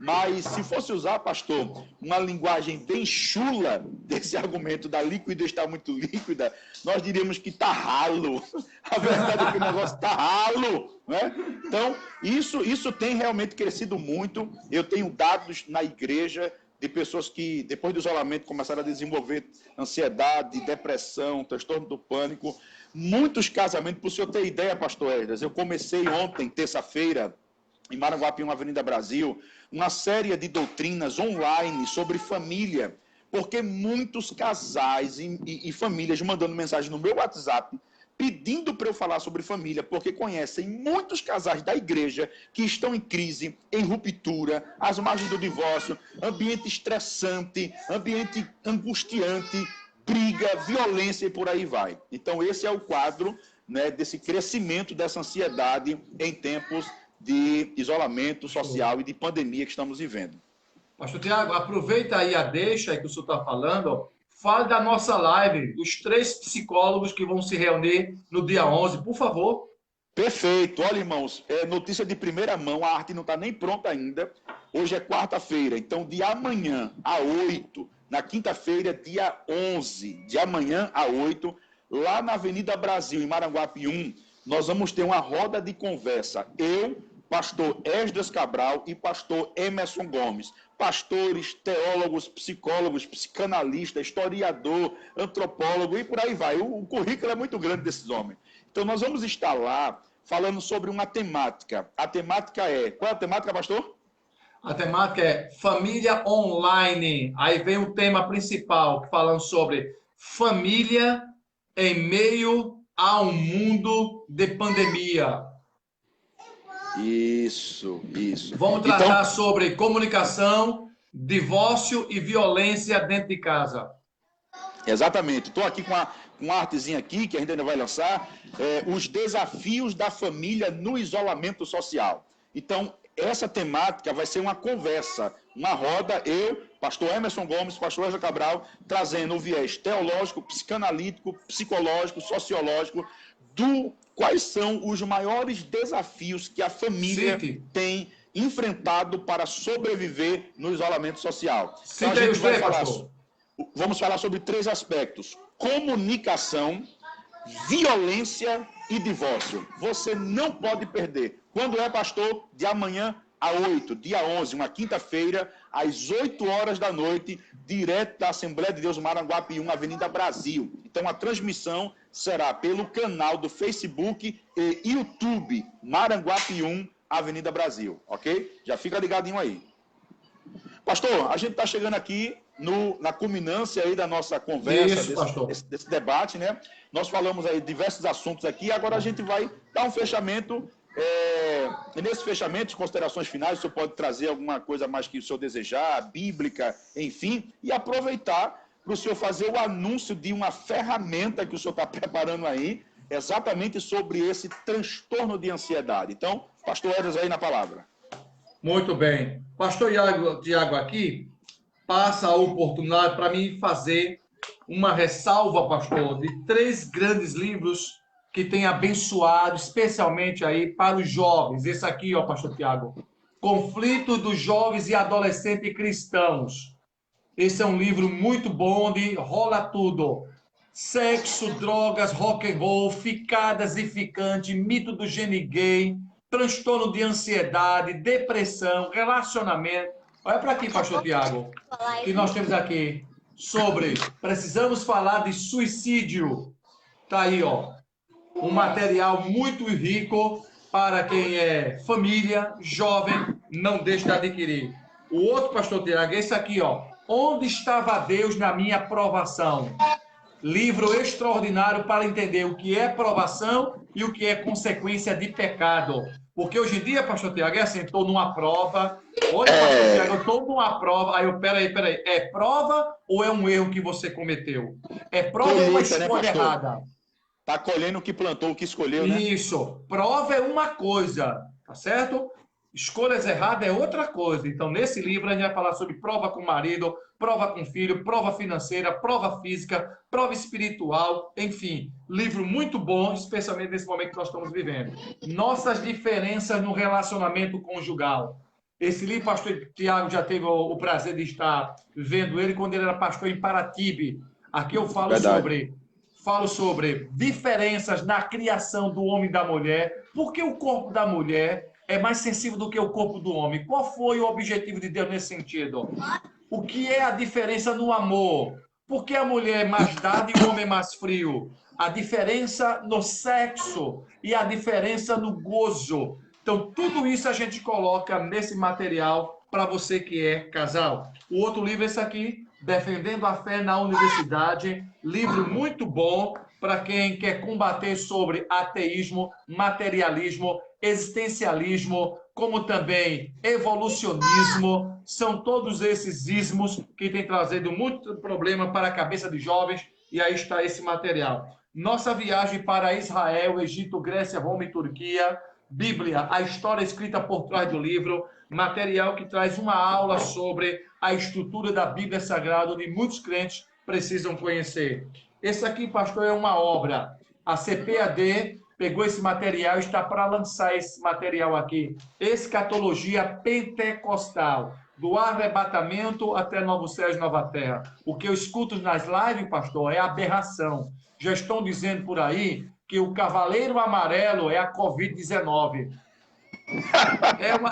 [SPEAKER 3] Mas se fosse usar, pastor, uma linguagem bem chula desse argumento da líquida está muito líquida, nós diríamos que está ralo. A verdade é que o negócio está ralo, né? Então, isso tem realmente crescido muito. Eu tenho dados na igreja de pessoas que, depois do isolamento, começaram a desenvolver ansiedade, depressão, transtorno do pânico. Muitos casamentos, para o senhor ter ideia, pastor Esdras, eu comecei ontem, terça-feira, em Maranguapium, Avenida Brasil, uma série de doutrinas online sobre família, porque muitos casais e famílias mandando mensagem no meu WhatsApp, pedindo para eu falar sobre família, porque conhecem muitos casais da igreja que estão em crise, em ruptura, às margens do divórcio, ambiente estressante, ambiente angustiante, briga, violência e por aí vai. Então, esse é o quadro, né, desse crescimento dessa ansiedade em tempos de isolamento social e de pandemia que estamos vivendo.
[SPEAKER 4] Pastor Tiago, aproveita aí a deixa que o senhor está falando, fale da nossa live, dos 3 psicólogos que vão se reunir no dia 11, por favor.
[SPEAKER 3] Perfeito. Olha, irmãos, notícia de primeira mão, a arte não está nem pronta ainda. Hoje é quarta-feira, então de amanhã a 8, na quinta-feira, dia 11, de amanhã a 8, lá na Avenida Brasil, em Maranguapium, nós vamos ter uma roda de conversa. Eu, pastor Esdras Cabral e pastor Emerson Gomes. Pastores, teólogos, psicólogos, psicanalistas, historiador, antropólogo e por aí vai. O currículo é muito grande desses homens. Então, nós vamos estar lá falando sobre uma temática. A temática é... Qual é a temática, pastor?
[SPEAKER 4] A temática é família online. Aí vem o tema principal, falando sobre família em meio a um mundo de pandemia.
[SPEAKER 3] Isso.
[SPEAKER 4] Vamos tratar sobre comunicação, divórcio e violência dentro de casa.
[SPEAKER 3] Exatamente. Estou aqui com uma artezinha aqui, que a gente ainda vai lançar, os desafios da família no isolamento social. Então, essa temática vai ser uma conversa, uma roda, eu, pastor Emerson Gomes, pastor Esdras Cabral, trazendo o viés teológico, psicanalítico, psicológico, sociológico, quais são os maiores desafios que a família tem enfrentado para sobreviver no isolamento social. Então, a gente vai falar, vamos falar sobre 3 aspectos: comunicação, violência e divórcio. Você não pode perder. Quando é, pastor? De amanhã a 8, dia 11, uma quinta-feira, às 8 horas da noite, direto da Assembleia de Deus Maranguapium, Avenida Brasil. Então, a transmissão será pelo canal do Facebook e YouTube, Maranguapium, Avenida Brasil, ok? Já fica ligadinho aí. Pastor, a gente está chegando aqui na culminância aí da nossa conversa, desse debate, né? Nós falamos aí diversos assuntos aqui, agora a gente vai dar um fechamento. E nesse fechamento, considerações finais, o senhor pode trazer alguma coisa mais que o senhor desejar, bíblica, enfim, e aproveitar para o senhor fazer o anúncio de uma ferramenta que o senhor está preparando aí, exatamente sobre esse transtorno de ansiedade. Então, pastor Esdras aí na palavra.
[SPEAKER 4] Muito bem. Pastor Tiago aqui passa a oportunidade para mim fazer uma ressalva, pastor, de 3 grandes livros que tem abençoado, especialmente aí para os jovens. Esse aqui, ó, pastor Tiago, Conflito dos Jovens e Adolescentes Cristãos. Esse é um livro muito bom de rola tudo. Sexo, drogas, rock and roll, ficadas e ficante, mito do gene gay, transtorno de ansiedade, depressão, relacionamento. Olha para aqui, pastor Tiago, que nós temos aqui sobre precisamos falar de suicídio. Tá aí, ó. Um material muito rico para quem é família, jovem, não deixe de adquirir. O outro, pastor Tiago, esse aqui, ó. Onde estava Deus na minha provação? Livro extraordinário para entender o que é provação e o que é consequência de pecado. Porque hoje em dia, pastor Tiago, é assim, estou numa prova. Olha, pastor Tiago, eu estou numa prova. Aí eu, peraí. É prova ou é um erro que você cometeu? É prova ou é uma escolha errada?
[SPEAKER 3] Está colhendo o que plantou, o que escolheu, né?
[SPEAKER 4] Isso. Prova é uma coisa, tá certo? Escolhas erradas é outra coisa. Então, nesse livro, a gente vai falar sobre prova com o marido, prova com o filho, prova financeira, prova física, prova espiritual, enfim. Livro muito bom, especialmente nesse momento que nós estamos vivendo. Nossas diferenças no relacionamento conjugal. Esse livro, pastor Tiago já teve o prazer de estar vendo ele quando ele era pastor em Paratibe. Aqui eu falo sobre diferenças na criação do homem e da mulher. Por que o corpo da mulher é mais sensível do que o corpo do homem? Qual foi o objetivo de Deus nesse sentido? O que é a diferença no amor? Por que a mulher é mais dada e o homem é mais frio? A diferença no sexo e a diferença no gozo. Então, tudo isso a gente coloca nesse material para você que é casal. O outro livro é esse aqui, Defendendo a Fé na Universidade. Livro muito bom para quem quer combater sobre ateísmo, materialismo, existencialismo, como também evolucionismo. São todos esses ismos que têm trazido muito problema para a cabeça de jovens, e aí está esse material. Nossa viagem para Israel, Egito, Grécia, Roma e Turquia. Bíblia, a história escrita por trás do livro. Material que traz uma aula sobre a estrutura da Bíblia Sagrada, onde muitos crentes precisam conhecer. Esse aqui, pastor, é uma obra. A CPAD pegou esse material e está para lançar esse material aqui. Escatologia Pentecostal. Do arrebatamento até Novos Céus e Nova Terra. O que eu escuto nas lives, pastor, é aberração. Já estão dizendo por aí que o Cavaleiro Amarelo é a Covid-19.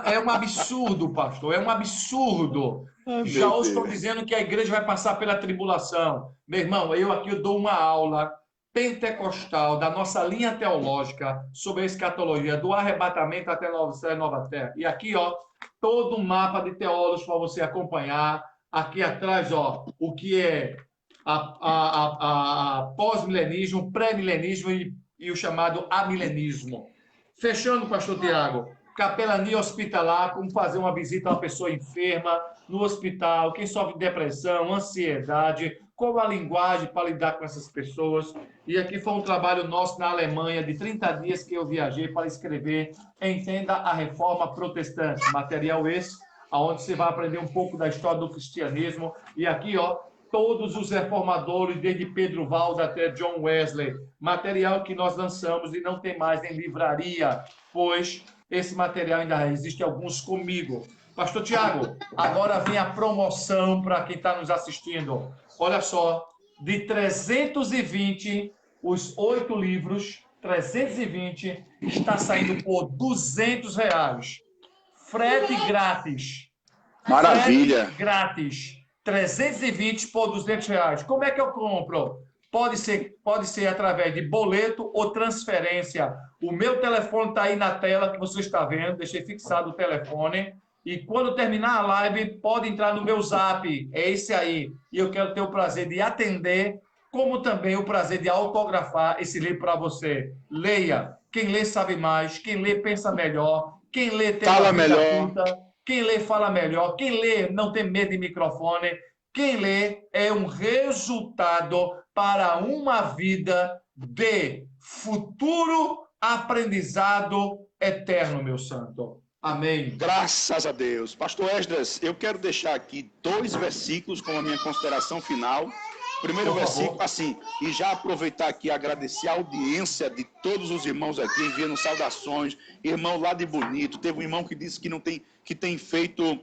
[SPEAKER 4] É um absurdo, pastor, é um absurdo. Já hoje estão dizendo que a igreja vai passar pela tribulação. Meu irmão, eu dou uma aula pentecostal da nossa linha teológica sobre a escatologia, do arrebatamento até Nova Céu e Nova Terra. E aqui, ó, todo um mapa de teólogos para você acompanhar. Aqui atrás, ó, o que é a pós-milenismo, pré-milenismo e o chamado amilenismo. Fechando, pastor Tiago, capelania hospitalar, como fazer uma visita a uma pessoa enferma no hospital, quem sofre de depressão, ansiedade, qual a linguagem para lidar com essas pessoas. E aqui foi um trabalho nosso na Alemanha, de 30 dias que eu viajei para escrever Entenda a Reforma Protestante. Material esse, onde você vai aprender um pouco da história do cristianismo. E aqui, ó, todos os reformadores, desde Pedro Valdo até John Wesley. Material que nós lançamos e não tem mais em livraria, pois esse material ainda existe alguns comigo. Pastor Tiago, agora vem a promoção para quem está nos assistindo. Olha só, de 320, os 8 livros, 320, está saindo por R$200. Frete grátis.
[SPEAKER 3] Maravilha.
[SPEAKER 4] Frete grátis. 320 por R$200. Como é que eu compro? Pode ser através de boleto ou transferência. O meu telefone está aí na tela que você está vendo. Deixei fixado o telefone. E quando terminar a live, pode entrar no meu zap. É esse aí. E eu quero ter o prazer de atender, como também o prazer de autografar esse livro para você. Leia. Quem lê sabe mais. Quem lê pensa melhor. Quem lê tem
[SPEAKER 3] Fala
[SPEAKER 4] uma vida
[SPEAKER 3] melhor.
[SPEAKER 4] culta. Quem lê fala melhor. Quem lê não tem medo de microfone. Quem lê é um resultado para uma vida de futuro aprendizado eterno, meu santo. Amém.
[SPEAKER 3] Graças a Deus. Pastor Esdras, eu quero deixar aqui 2 versículos como a minha consideração final. Primeiro versículo, assim, e já aproveitar aqui e agradecer a audiência de todos os irmãos aqui, enviando saudações. Irmão lá de Bonito, teve um irmão que disse que tem feito,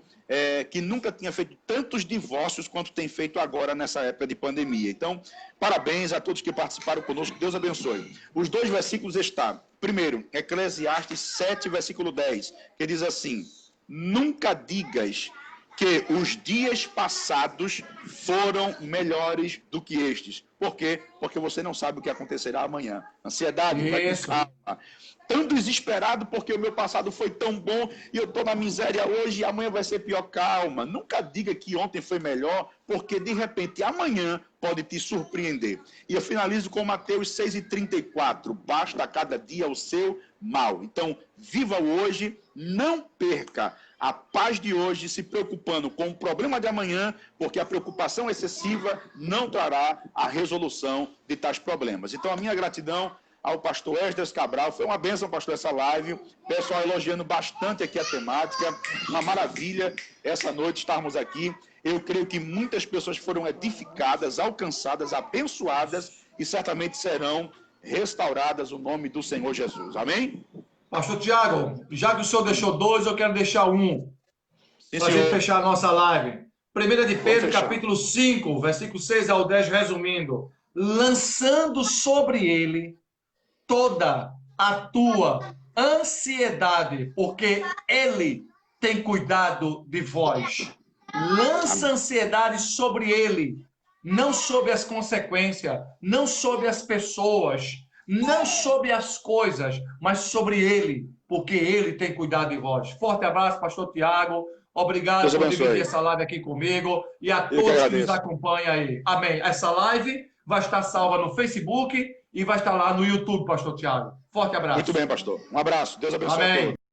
[SPEAKER 3] que nunca tinha feito tantos divórcios quanto tem feito agora nessa época de pandemia. Então, parabéns a todos que participaram conosco, Deus abençoe. Os 2 versículos estão, primeiro, Eclesiastes 7, versículo 10, que diz assim: nunca digas que os dias passados foram melhores do que estes. Por quê? Porque você não sabe o que acontecerá amanhã. Ansiedade, vai com calma. Tão desesperado porque o meu passado foi tão bom e eu estou na miséria hoje e amanhã vai ser pior. Calma, nunca diga que ontem foi melhor, porque de repente amanhã pode te surpreender. E eu finalizo com Mateus 6,34. Basta a cada dia o seu mal. Então, viva o hoje, não perca a paz de hoje se preocupando com o problema de amanhã, porque a preocupação excessiva não trará a resolução de tais problemas. Então, a minha gratidão ao pastor Esdras Cabral, foi uma bênção, pastor, essa live, pessoal elogiando bastante aqui a temática, uma maravilha essa noite estarmos aqui. Eu creio que muitas pessoas foram edificadas, alcançadas, abençoadas e certamente serão restauradas no nome do Senhor Jesus. Amém?
[SPEAKER 4] Pastor Tiago, já que o senhor deixou 2, eu quero deixar 1.
[SPEAKER 3] Sim,
[SPEAKER 1] Para a gente
[SPEAKER 3] senhor.
[SPEAKER 1] fechar a nossa live. 1 de Pedro,
[SPEAKER 3] fechar.
[SPEAKER 1] capítulo 5, versículo 6 ao 10, resumindo. Lançando sobre ele toda a tua ansiedade, porque ele tem cuidado de vós. Lança ansiedade sobre ele, não sobre as consequências, não sobre as pessoas, não sobre as coisas, mas sobre ele, porque ele tem cuidado de vós. Forte abraço, pastor Tiago. Obrigado
[SPEAKER 3] Deus
[SPEAKER 1] por
[SPEAKER 3] abençoe.
[SPEAKER 1] dividir essa live aqui comigo e a
[SPEAKER 3] Eu que
[SPEAKER 1] todos que
[SPEAKER 3] agradeço.
[SPEAKER 1] nos acompanham aí. Amém. Essa live vai estar salva no Facebook e vai estar lá no YouTube, pastor Tiago. Forte abraço.
[SPEAKER 3] Muito bem, pastor. Um abraço. Deus abençoe a
[SPEAKER 1] Amém.
[SPEAKER 3] todos.